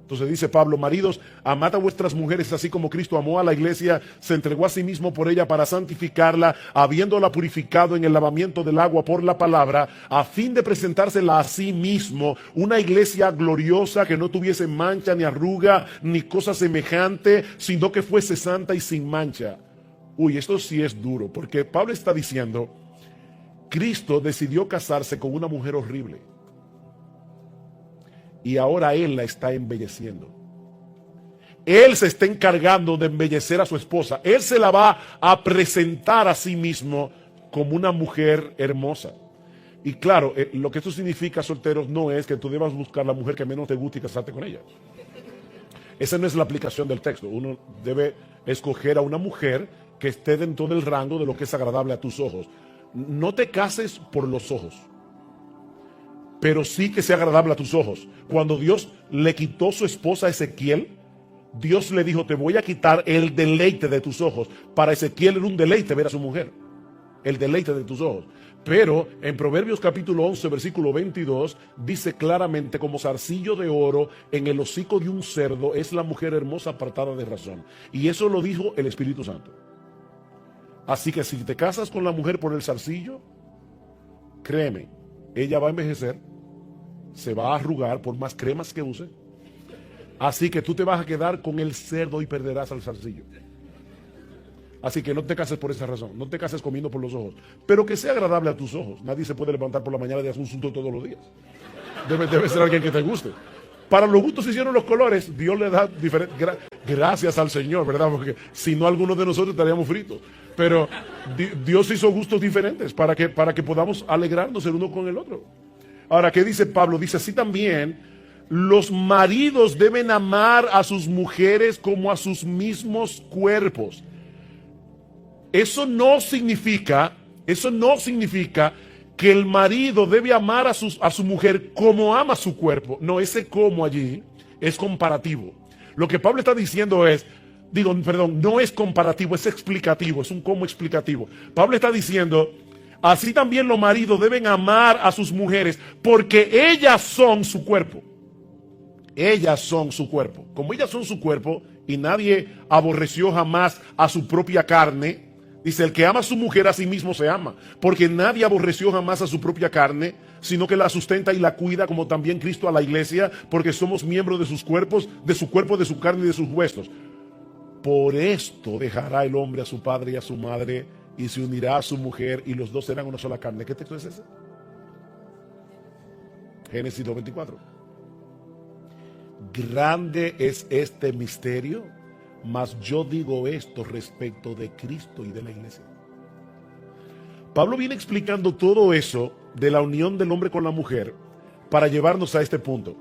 S1: Entonces dice Pablo, maridos, amad a vuestras mujeres así como Cristo amó a la iglesia, se entregó a sí mismo por ella para santificarla, habiéndola purificado en el lavamiento del agua por la palabra, a fin de presentársela a sí mismo, una iglesia gloriosa que no tuviese mancha ni arruga ni cosa semejante, sino que fuese santa y sin mancha. Uy, esto sí es duro, porque Pablo está diciendo, Cristo decidió casarse con una mujer horrible. Y ahora Él la está embelleciendo. Él se está encargando de embellecer a su esposa. Él se la va a presentar a sí mismo como una mujer hermosa. Y claro, lo que esto significa, solteros, no es que tú debas buscar la mujer que menos te guste y casarte con ella. Esa no es la aplicación del texto. Uno debe escoger a una mujer que esté dentro del rango de lo que es agradable a tus ojos. No te cases por los ojos, pero sí que sea agradable a tus ojos. Cuando Dios le quitó su esposa a Ezequiel, Dios le dijo, te voy a quitar el deleite de tus ojos. Para Ezequiel era un deleite ver a su mujer, el deleite de tus ojos. Pero en Proverbios capítulo 11, versículo 22, dice claramente, como zarcillo de oro en el hocico de un cerdo es la mujer hermosa apartada de razón. Y eso lo dijo el Espíritu Santo. Así que si te casas con la mujer por el zarcillo, créeme, ella va a envejecer, se va a arrugar por más cremas que use. Así que tú te vas a quedar con el cerdo y perderás al zarcillo. Así que no te cases por esa razón, no te cases comiendo por los ojos, pero que sea agradable a tus ojos. Nadie se puede levantar por la mañana y hacer un sunto todos los días. Debe ser alguien que te guste. Para los gustos se hicieron los colores, Dios le da diferentes. Gracias al Señor, ¿verdad? Porque si no, algunos de nosotros estaríamos fritos. Pero Dios hizo gustos diferentes para que podamos alegrarnos el uno con el otro. Ahora, ¿qué dice Pablo? Dice así también: los maridos deben amar a sus mujeres como a sus mismos cuerpos. Eso no significa que el marido debe amar a su mujer como ama su cuerpo. No, ese como allí es comparativo. Lo que Pablo está diciendo no es comparativo, es explicativo, es un como explicativo. Pablo está diciendo, así también los maridos deben amar a sus mujeres porque ellas son su cuerpo. Ellas son su cuerpo. Como ellas son su cuerpo y nadie aborreció jamás a su propia carne, dice, el que ama a su mujer a sí mismo se ama, porque nadie aborreció jamás a su propia carne, sino que la sustenta y la cuida, como también Cristo a la iglesia, porque somos miembros de sus cuerpos, de su cuerpo, de su carne y de sus huesos. Por esto dejará el hombre a su padre y a su madre, y se unirá a su mujer, y los dos serán una sola carne. ¿Qué texto es ese? Génesis 2:24. Grande es este misterio, mas yo digo esto respecto de Cristo y de la iglesia. Pablo viene explicando todo eso de la unión del hombre con la mujer para llevarnos a este punto.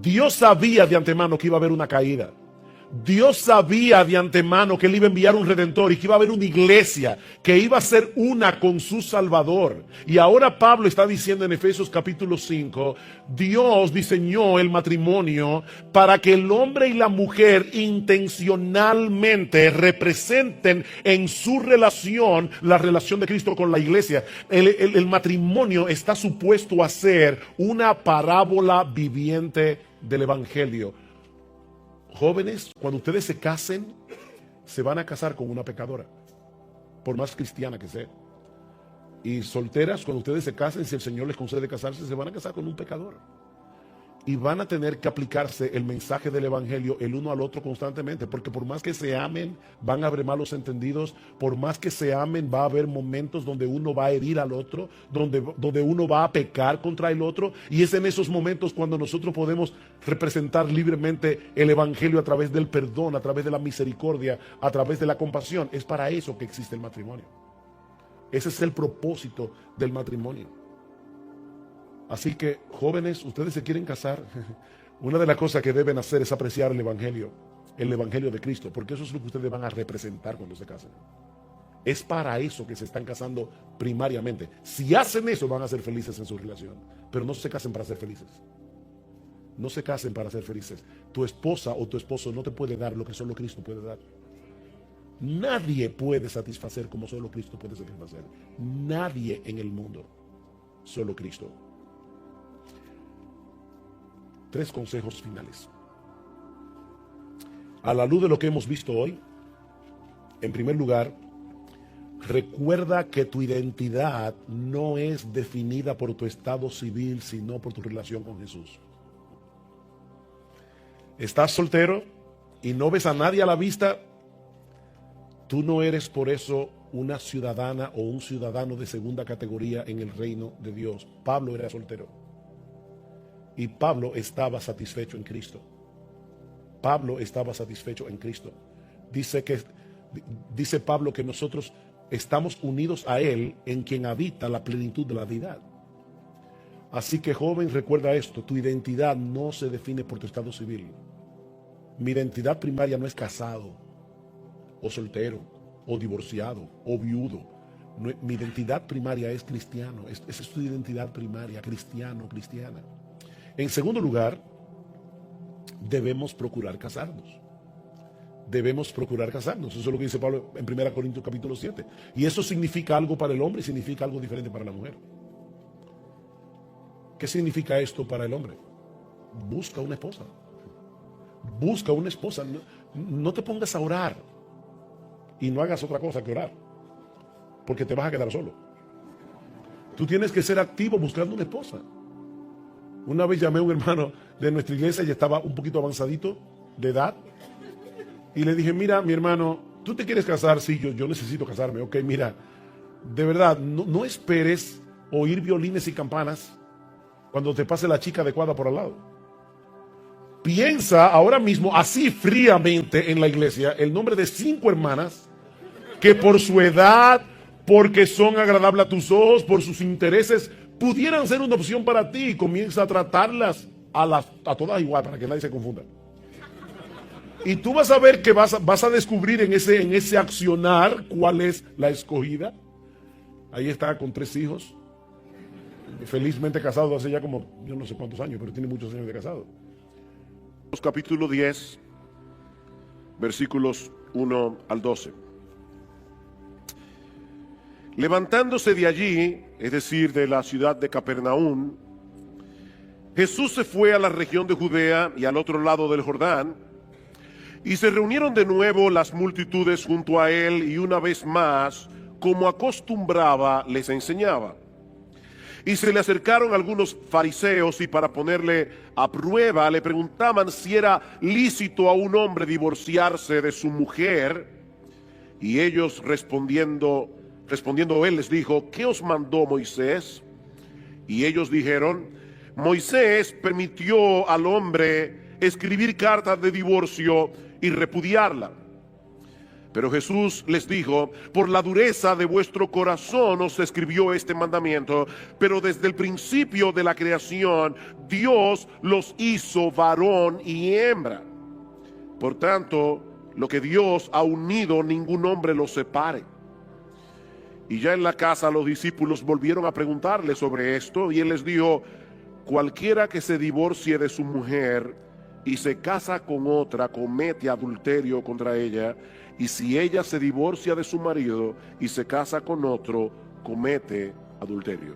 S1: Dios sabía de antemano que iba a haber una caída. Dios sabía de antemano que Él iba a enviar un redentor y que iba a haber una iglesia que iba a ser una con su Salvador. Y ahora Pablo está diciendo en Efesios capítulo 5, Dios diseñó el matrimonio para que el hombre y la mujer intencionalmente representen en su relación la relación de Cristo con la iglesia. El matrimonio está supuesto a ser una parábola viviente del evangelio. Jóvenes, cuando ustedes se casen, se van a casar con una pecadora, por más cristiana que sea. Y solteras, cuando ustedes se casen, si el Señor les concede casarse, se van a casar con un pecador. Y van a tener que aplicarse el mensaje del evangelio el uno al otro constantemente, porque por más que se amen, van a haber malos entendidos. Por más que se amen, va a haber momentos donde uno va a herir al otro, donde uno va a pecar contra el otro. Y es en esos momentos cuando nosotros podemos representar libremente el evangelio a través del perdón, a través de la misericordia, a través de la compasión. Es para eso que existe el matrimonio. Ese es el propósito del matrimonio. Así que, jóvenes, ustedes se quieren casar, una de las cosas que deben hacer es apreciar el evangelio de Cristo, porque eso es lo que ustedes van a representar cuando se casen. Es para eso que se están casando primariamente. Si hacen eso, van a ser felices en su relación, pero no se casen para ser felices. No se casen para ser felices. Tu esposa o tu esposo no te puede dar lo que solo Cristo puede dar. Nadie puede satisfacer como solo Cristo puede satisfacer. Nadie en el mundo, solo Cristo. 3 consejos finales. A la luz de lo que hemos visto hoy, en primer lugar, recuerda que tu identidad no es definida por tu estado civil, sino por tu relación con Jesús. ¿Estás soltero y no ves a nadie a la vista? Tú no eres por eso una ciudadana o un ciudadano de segunda categoría en el reino de Dios. Pablo era soltero. Y Pablo estaba satisfecho en Cristo. Pablo estaba satisfecho en Cristo. Dice Pablo que nosotros estamos unidos a Él, en quien habita la plenitud de la deidad. Así que, joven, recuerda esto: tu identidad no se define por tu estado civil. Mi identidad primaria no es casado, o soltero, o divorciado, o viudo. Mi identidad primaria es cristiano. Esa es tu identidad primaria, cristiano, cristiana. En segundo lugar, debemos procurar casarnos. Debemos procurar casarnos. Eso es lo que dice Pablo en 1 Corintios capítulo 7. Y eso significa algo para el hombre y significa algo diferente para la mujer. ¿Qué significa esto para el hombre? Busca una esposa. Busca una esposa. No te pongas a orar y no hagas otra cosa que orar, porque te vas a quedar solo. Tú tienes que ser activo buscando una esposa. Una vez llamé a un hermano de nuestra iglesia y estaba un poquito avanzadito de edad. Y le dije: mira, mi hermano, Tú te quieres casar, sí, yo necesito casarme. Ok, mira, de verdad, no esperes oír violines y campanas cuando te pase la chica adecuada por al lado. Piensa ahora mismo, así fríamente en la iglesia, el nombre de 5 hermanas que por su edad, porque son agradables a tus ojos, por sus intereses, pudieran ser una opción para ti, y comienza a tratarlas a todas igual, para que nadie se confunda. Y tú vas a ver que vas a descubrir en ese accionar cuál es la escogida. Ahí está con 3 hijos, felizmente casado hace ya como, yo no sé cuántos años, pero tiene muchos años de casado.
S2: Capítulo 10, versículos 1 al 12. Levantándose de allí, es decir, de la ciudad de Capernaum, Jesús se fue a la región de Judea y al otro lado del Jordán, y se reunieron de nuevo las multitudes junto a él, y una vez más, como acostumbraba, les enseñaba. Y se le acercaron algunos fariseos, y para ponerle a prueba le preguntaban si era lícito a un hombre divorciarse de su mujer. Y ellos respondiendo él les dijo: ¿qué os mandó Moisés? Y ellos dijeron: Moisés permitió al hombre escribir cartas de divorcio y repudiarla. Pero Jesús les dijo: por la dureza de vuestro corazón os escribió este mandamiento, pero desde el principio de la creación Dios los hizo varón y hembra. Por tanto, lo que Dios ha unido, ningún hombre lo separe. Y ya en la casa los discípulos volvieron a preguntarle sobre esto, y él les dijo: cualquiera que se divorcie de su mujer y se casa con otra, comete adulterio contra ella. Y si ella se divorcia de su marido y se casa con otro, comete adulterio.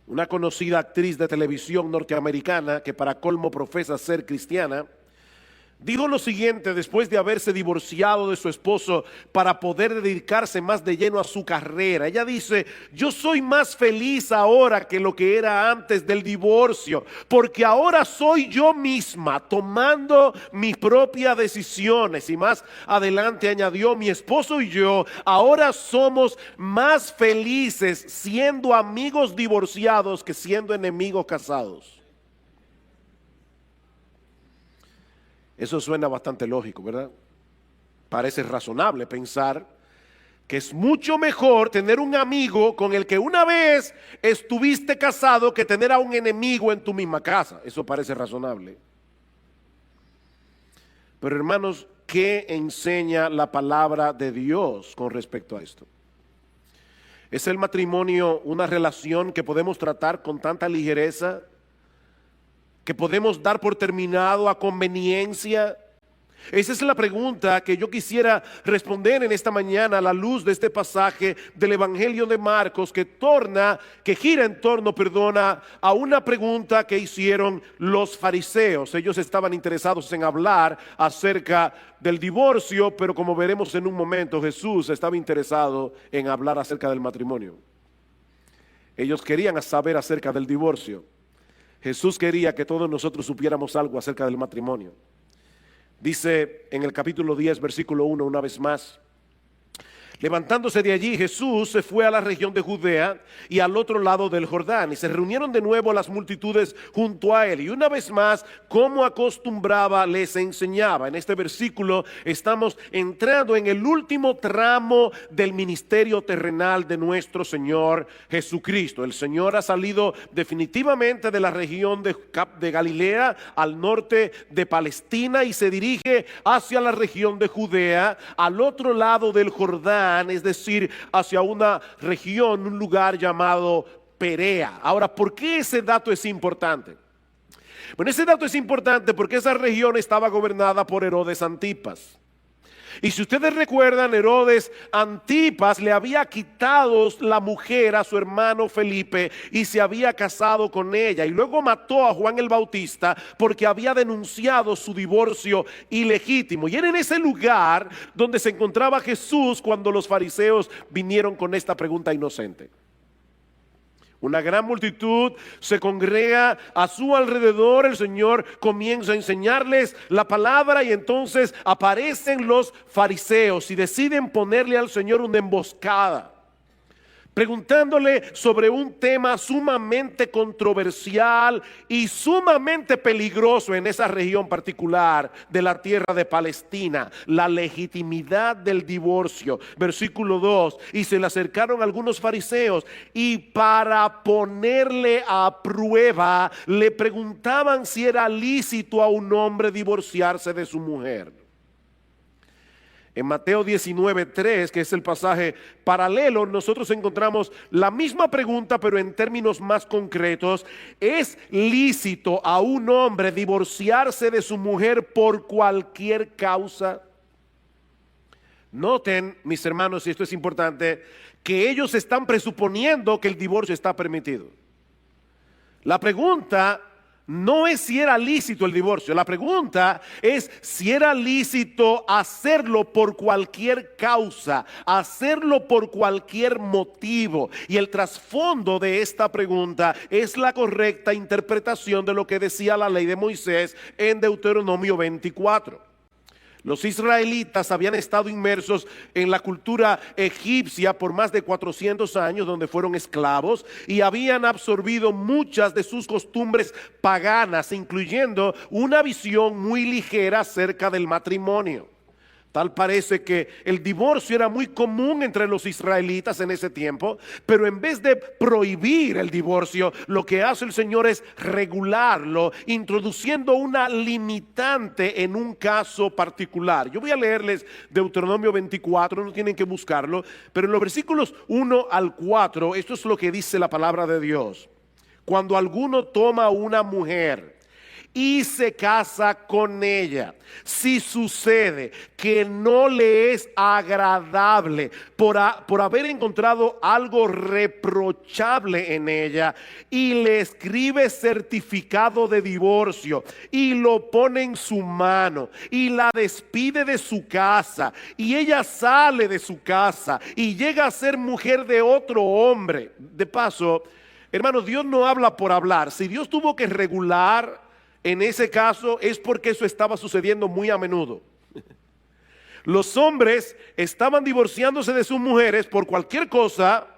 S2: Una conocida actriz de televisión norteamericana, que para colmo profesa ser cristiana, dijo lo siguiente después de haberse divorciado de su esposo para poder dedicarse más de lleno a su carrera. Ella dice: yo soy más feliz ahora que lo que era antes del divorcio, porque ahora soy yo misma tomando mis propias decisiones. Y más adelante añadió: mi esposo y yo ahora somos más felices siendo amigos divorciados que siendo enemigos casados. Eso suena bastante lógico, ¿verdad? Parece razonable pensar que es mucho mejor tener un amigo con el que una vez estuviste casado que tener a un enemigo en tu misma casa. Eso parece razonable. Pero hermanos, ¿qué enseña la palabra de Dios con respecto a esto? ¿Es el matrimonio una relación que podemos tratar con tanta ligereza, que podemos dar por terminado a conveniencia? Esa es la pregunta que yo quisiera responder en esta mañana a la luz de este pasaje del Evangelio de Marcos, que gira en torno, a una pregunta que hicieron los fariseos. Ellos estaban interesados en hablar acerca del divorcio, pero como veremos en un momento, Jesús estaba interesado en hablar acerca del matrimonio. Ellos querían saber acerca del divorcio. Jesús quería que todos nosotros supiéramos algo acerca del matrimonio. Dice en el capítulo 10, versículo 1, una vez más: levantándose de allí, Jesús se fue a la región de Judea y al otro lado del Jordán, y se reunieron de nuevo las multitudes junto a él, y una vez más, como acostumbraba, les enseñaba. En este versículo estamos entrando en el último tramo del ministerio terrenal de nuestro Señor Jesucristo. El Señor ha salido definitivamente de la región de Galilea al norte de Palestina, y se dirige hacia la región de Judea, al otro lado del Jordán, es decir, hacia una región, un lugar llamado Perea. Ahora, ¿por qué ese dato es importante? Bueno, ese dato es importante porque esa región estaba gobernada por Herodes Antipas. Y si ustedes recuerdan, Herodes Antipas le había quitado la mujer a su hermano Felipe y se había casado con ella, y luego mató a Juan el Bautista porque había denunciado su divorcio ilegítimo. Y era en ese lugar donde se encontraba Jesús cuando los fariseos vinieron con esta pregunta inocente. Una gran multitud se congrega a su alrededor, el Señor comienza a enseñarles la palabra y entonces aparecen los fariseos y deciden ponerle al Señor una emboscada, preguntándole sobre un tema sumamente controversial y sumamente peligroso en esa región particular de la tierra de Palestina, la legitimidad del divorcio. Versículo 2, y se le acercaron algunos fariseos y para ponerle a prueba le preguntaban si era lícito a un hombre divorciarse de su mujer. En Mateo 19:3, que es el pasaje paralelo, nosotros encontramos la misma pregunta, pero en términos más concretos. ¿Es lícito a un hombre divorciarse de su mujer por cualquier causa? Noten, mis hermanos, y esto es importante, que ellos están presuponiendo que el divorcio está permitido. La pregunta no es si era lícito el divorcio, la pregunta es si era lícito hacerlo por cualquier causa, hacerlo por cualquier motivo. Y el trasfondo de esta pregunta es la correcta interpretación de lo que decía la ley de Moisés en Deuteronomio 24. Los israelitas habían estado inmersos en la cultura egipcia por más de 400 años, donde fueron esclavos, y habían absorbido muchas de sus costumbres paganas, incluyendo una visión muy ligera acerca del matrimonio. Tal parece que el divorcio era muy común entre los israelitas en ese tiempo, pero en vez de prohibir el divorcio, lo que hace el Señor es regularlo, introduciendo una limitante en un caso particular. Yo voy a leerles Deuteronomio 24, no tienen que buscarlo, pero en los versículos 1 al 4, esto es lo que dice la palabra de Dios. Cuando alguno toma una mujer y se casa con ella, si sucede que no le es agradable por haber encontrado algo reprochable en ella, y le escribe certificado de divorcio y lo pone en su mano y la despide de su casa, y ella sale de su casa y llega a ser mujer de otro hombre. De paso, hermanos, Dios no habla por hablar. Si Dios tuvo que regular en ese caso, es porque eso estaba sucediendo muy a menudo. Los hombres estaban divorciándose de sus mujeres por cualquier cosa.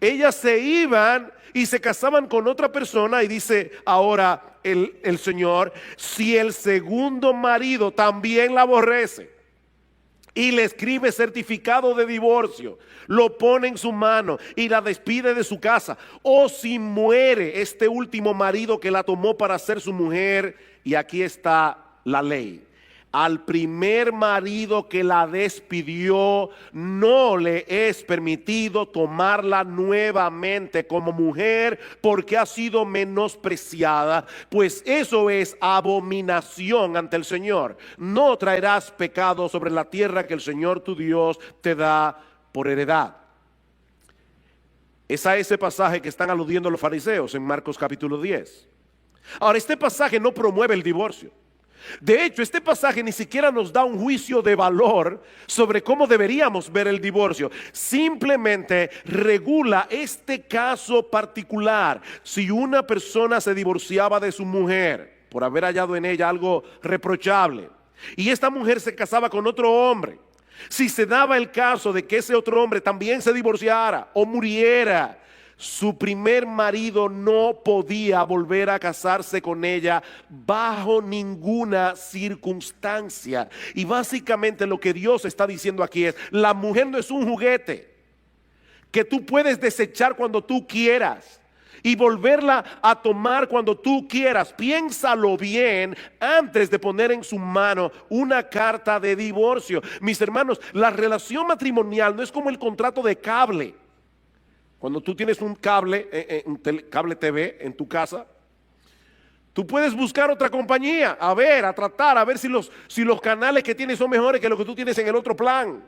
S2: Ellas se iban y se casaban con otra persona, y dice ahora el Señor: si el segundo marido también la aborrece y le escribe certificado de divorcio, lo pone en su mano y la despide de su casa, o si muere este último marido que la tomó para ser su mujer, y aquí está la ley: al primer marido que la despidió no le es permitido tomarla nuevamente como mujer, porque ha sido menospreciada, pues eso es abominación ante el Señor. No traerás pecado sobre la tierra que el Señor tu Dios te da por heredad. Es a ese pasaje que están aludiendo los fariseos en Marcos capítulo 10. Ahora, este pasaje no promueve el divorcio. De hecho, este pasaje ni siquiera nos da un juicio de valor sobre cómo deberíamos ver el divorcio. Simplemente regula este caso particular. Si una persona se divorciaba de su mujer por haber hallado en ella algo reprochable, y esta mujer se casaba con otro hombre, si se daba el caso de que ese otro hombre también se divorciara o muriera, su primer marido no podía volver a casarse con ella bajo ninguna circunstancia. Y básicamente lo que Dios está diciendo aquí es: la mujer no es un juguete que tú puedes desechar cuando tú quieras y volverla a tomar cuando tú quieras. Piénsalo bien antes de poner en su mano una carta de divorcio. Mis hermanos, la relación matrimonial no es como el contrato de cable. Cuando tú tienes un cable, cable TV en tu casa, tú puedes buscar otra compañía, a tratar, a ver si los canales que tienes son mejores que los que tú tienes en el otro plan.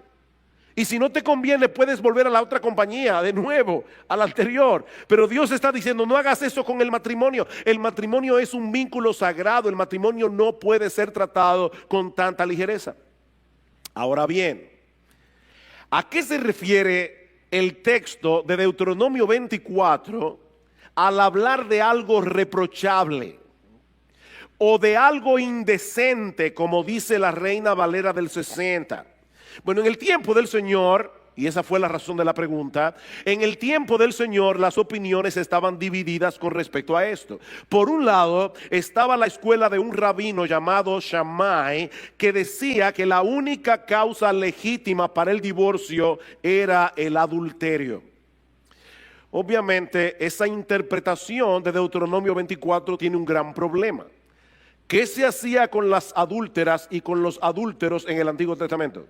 S2: Y si no te conviene, puedes volver a la otra compañía, de nuevo, a la anterior. Pero Dios está diciendo: no hagas eso con el matrimonio. El matrimonio es un vínculo sagrado. El matrimonio no puede ser tratado con tanta ligereza. Ahora bien, ¿a qué se refiere el texto de Deuteronomio 24 al hablar de algo reprochable o de algo indecente, como dice la Reina Valera del 60. Bueno, en el tiempo del Señor, y esa fue la razón de la pregunta, en el tiempo del Señor las opiniones estaban divididas con respecto a esto. Por un lado estaba la escuela de un rabino llamado Shammai, que decía que la única causa legítima para el divorcio era el adulterio. Obviamente esa interpretación de Deuteronomio 24 tiene un gran problema. ¿Qué se hacía con las adúlteras y con los adúlteros en el Antiguo Testamento?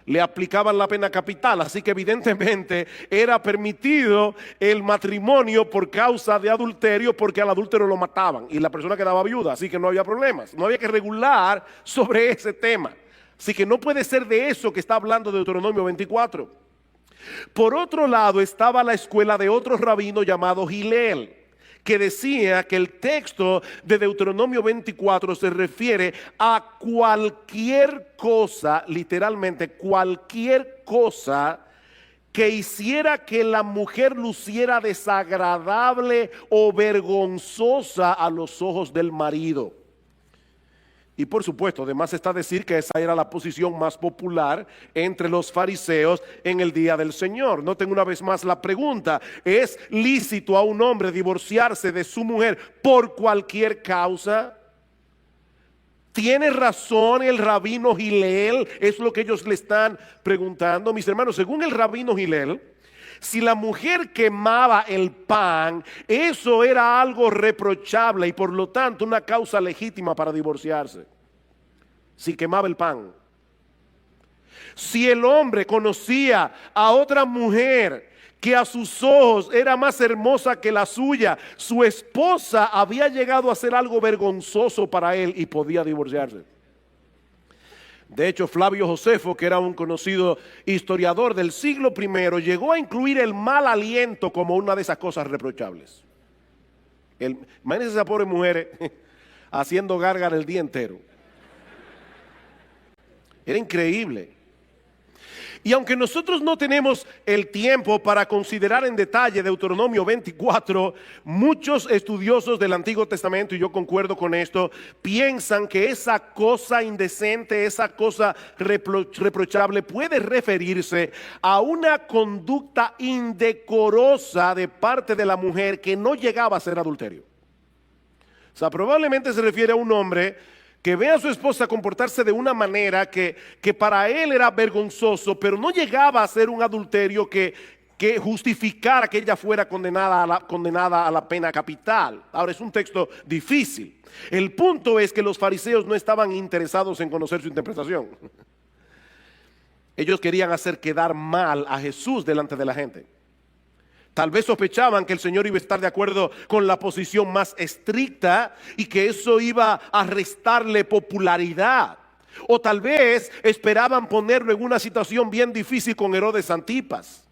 S2: Le aplicaban la pena capital, así que evidentemente era permitido el matrimonio por causa de adulterio, porque al adúltero lo mataban y la persona quedaba viuda, así que no había problemas, no había que regular sobre ese tema. Así que no puede ser de eso que está hablando Deuteronomio 24. Por otro lado estaba la escuela de otro rabino llamado Hillel, que decía que el texto de Deuteronomio 24 se refiere a cualquier cosa, literalmente cualquier cosa que hiciera que la mujer luciera desagradable o vergonzosa a los ojos del marido. Y por supuesto, además está decir que esa era la posición más popular entre los fariseos en el día del Señor. Noten una vez más la pregunta: ¿es lícito a un hombre divorciarse de su mujer por cualquier causa? ¿Tiene razón el rabino Hillel? Es lo que ellos le están preguntando. Mis hermanos, según el rabino Hillel, si la mujer quemaba el pan, eso era algo reprochable y por lo tanto una causa legítima para divorciarse. Si quemaba el pan. Si el hombre conocía a otra mujer que a sus ojos era más hermosa que la suya, su esposa había llegado a ser algo vergonzoso para él y podía divorciarse. De hecho, Flavio Josefo, que era un conocido historiador del siglo I, llegó a incluir el mal aliento como una de esas cosas reprochables. Imagínense esa pobre mujer haciendo gárgara el día entero. Era increíble. Y aunque nosotros no tenemos el tiempo para considerar en detalle Deuteronomio 24, muchos estudiosos del Antiguo Testamento, y yo concuerdo con esto, piensan que esa cosa indecente, esa cosa reprochable puede referirse a una conducta indecorosa de parte de la mujer que no llegaba a ser adulterio. O sea, probablemente se refiere a un hombre que ve a su esposa comportarse de una manera que para él era vergonzoso, pero no llegaba a ser un adulterio que justificara que ella fuera condenada a la pena capital. Ahora, es un texto difícil. El punto es que los fariseos no estaban interesados en conocer su interpretación. Ellos querían hacer quedar mal a Jesús delante de la gente. Tal vez sospechaban que el Señor iba a estar de acuerdo con la posición más estricta y que eso iba a restarle popularidad. O tal vez esperaban ponerlo en una situación bien difícil con Herodes Antipas.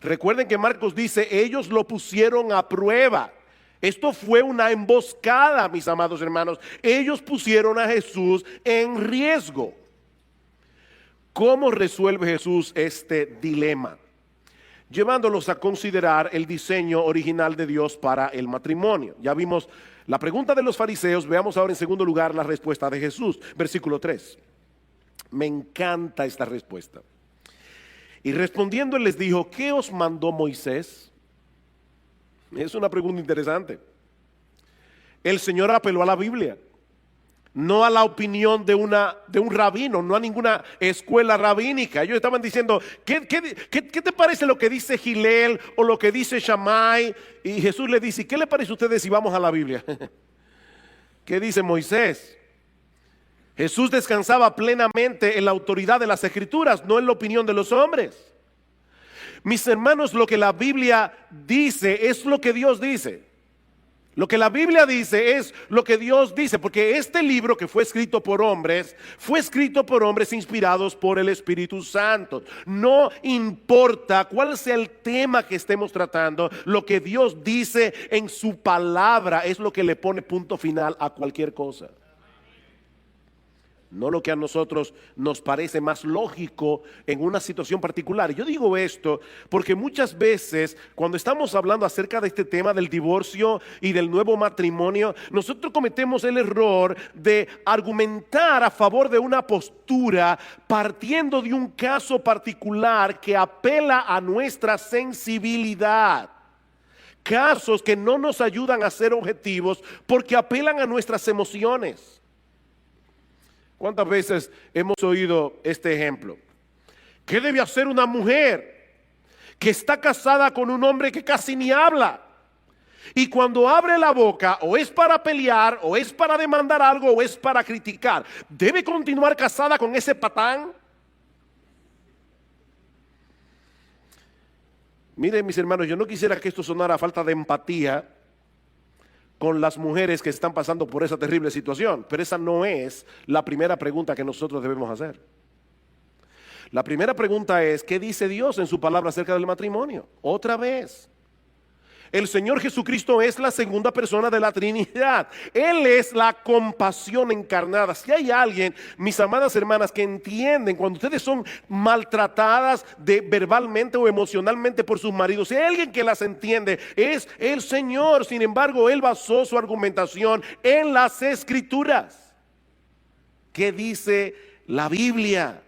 S2: Recuerden que Marcos dice, ellos lo pusieron a prueba. Esto fue una emboscada, mis amados hermanos. Ellos pusieron a Jesús en riesgo. ¿Cómo resuelve Jesús este dilema? Llevándolos a considerar el diseño original de Dios para el matrimonio. Ya vimos la pregunta de los fariseos, veamos ahora en segundo lugar la respuesta de Jesús. Versículo 3. Me encanta esta respuesta. Y respondiendo él les dijo, ¿qué os mandó Moisés? Es una pregunta interesante. El Señor apeló a la Biblia, no a la opinión de un rabino, no a ninguna escuela rabínica. Ellos estaban diciendo, ¿qué te parece lo que dice Hillel o lo que dice Shammai? Y Jesús le dice, ¿qué le parece a ustedes si vamos a la Biblia? ¿Qué dice Moisés? Jesús descansaba plenamente en la autoridad de las Escrituras, no en la opinión de los hombres. Mis hermanos, lo que la Biblia dice es lo que Dios dice. Lo que la Biblia dice es lo que Dios dice, porque este libro que fue escrito por hombres inspirados por el Espíritu Santo. No importa cuál sea el tema que estemos tratando, lo que Dios dice en su palabra es lo que le pone punto final a cualquier cosa. no lo que a nosotros nos parece más lógico en una situación particular. Y yo digo esto porque muchas veces cuando estamos hablando acerca de este tema del divorcio y del nuevo matrimonio, nosotros cometemos el error de argumentar a favor de una postura partiendo de un caso particular que apela a nuestra sensibilidad. Casos que no nos ayudan a ser objetivos porque apelan a nuestras emociones. ¿Cuántas veces hemos oído este ejemplo? ¿Qué debe hacer una mujer que está casada con un hombre que casi ni habla? Y cuando abre la boca, o es para pelear, o es para demandar algo, o es para criticar. ¿Debe continuar casada con ese patán? Miren, mis hermanos, yo no quisiera que esto sonara a falta de empatía con las mujeres que están pasando por esa terrible situación, pero esa no es la primera pregunta que nosotros debemos hacer. La primera pregunta es, ¿qué dice Dios en su palabra acerca del matrimonio? Otra vez, el Señor Jesucristo es la segunda persona de la Trinidad. Él es la compasión encarnada. Si hay alguien, mis amadas hermanas, que entienden cuando ustedes son maltratadas verbalmente o emocionalmente por sus maridos, si hay alguien que las entiende, es el Señor. Sin embargo, Él basó su argumentación en las Escrituras. ¿Qué dice la Biblia?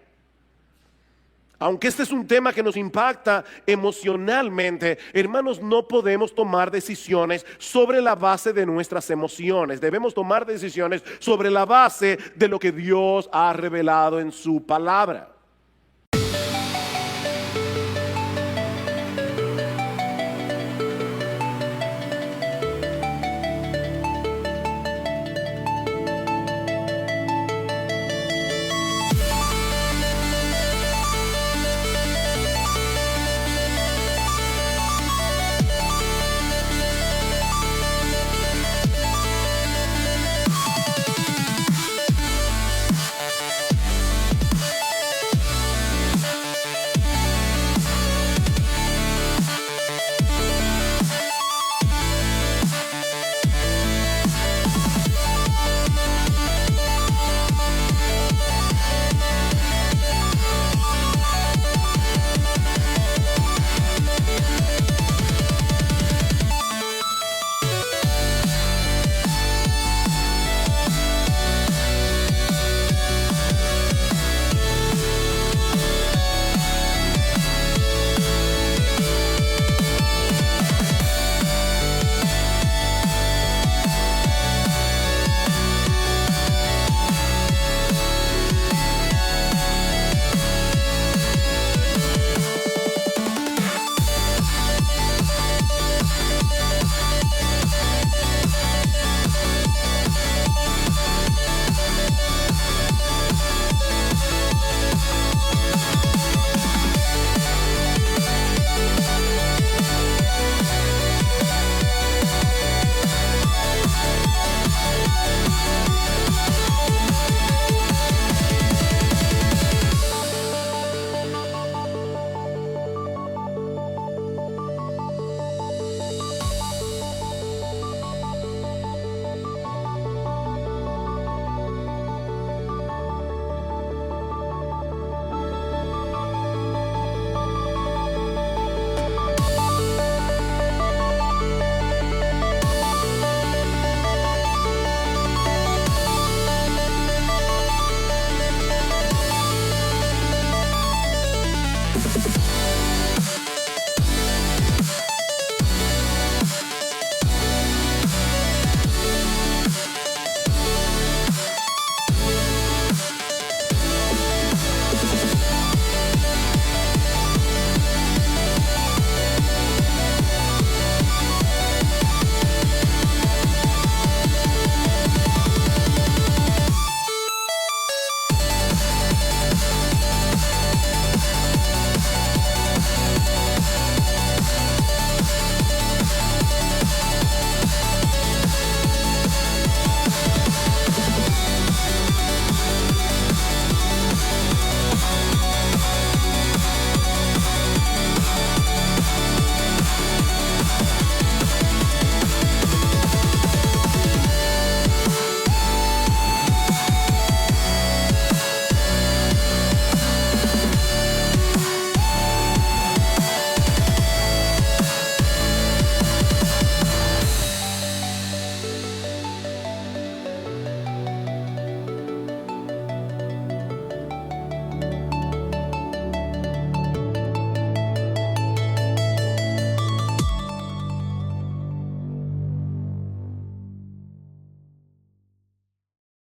S2: Aunque este es un tema que nos impacta emocionalmente, hermanos, no podemos tomar decisiones sobre la base de nuestras emociones. Debemos tomar decisiones sobre la base de lo que Dios ha revelado en su palabra.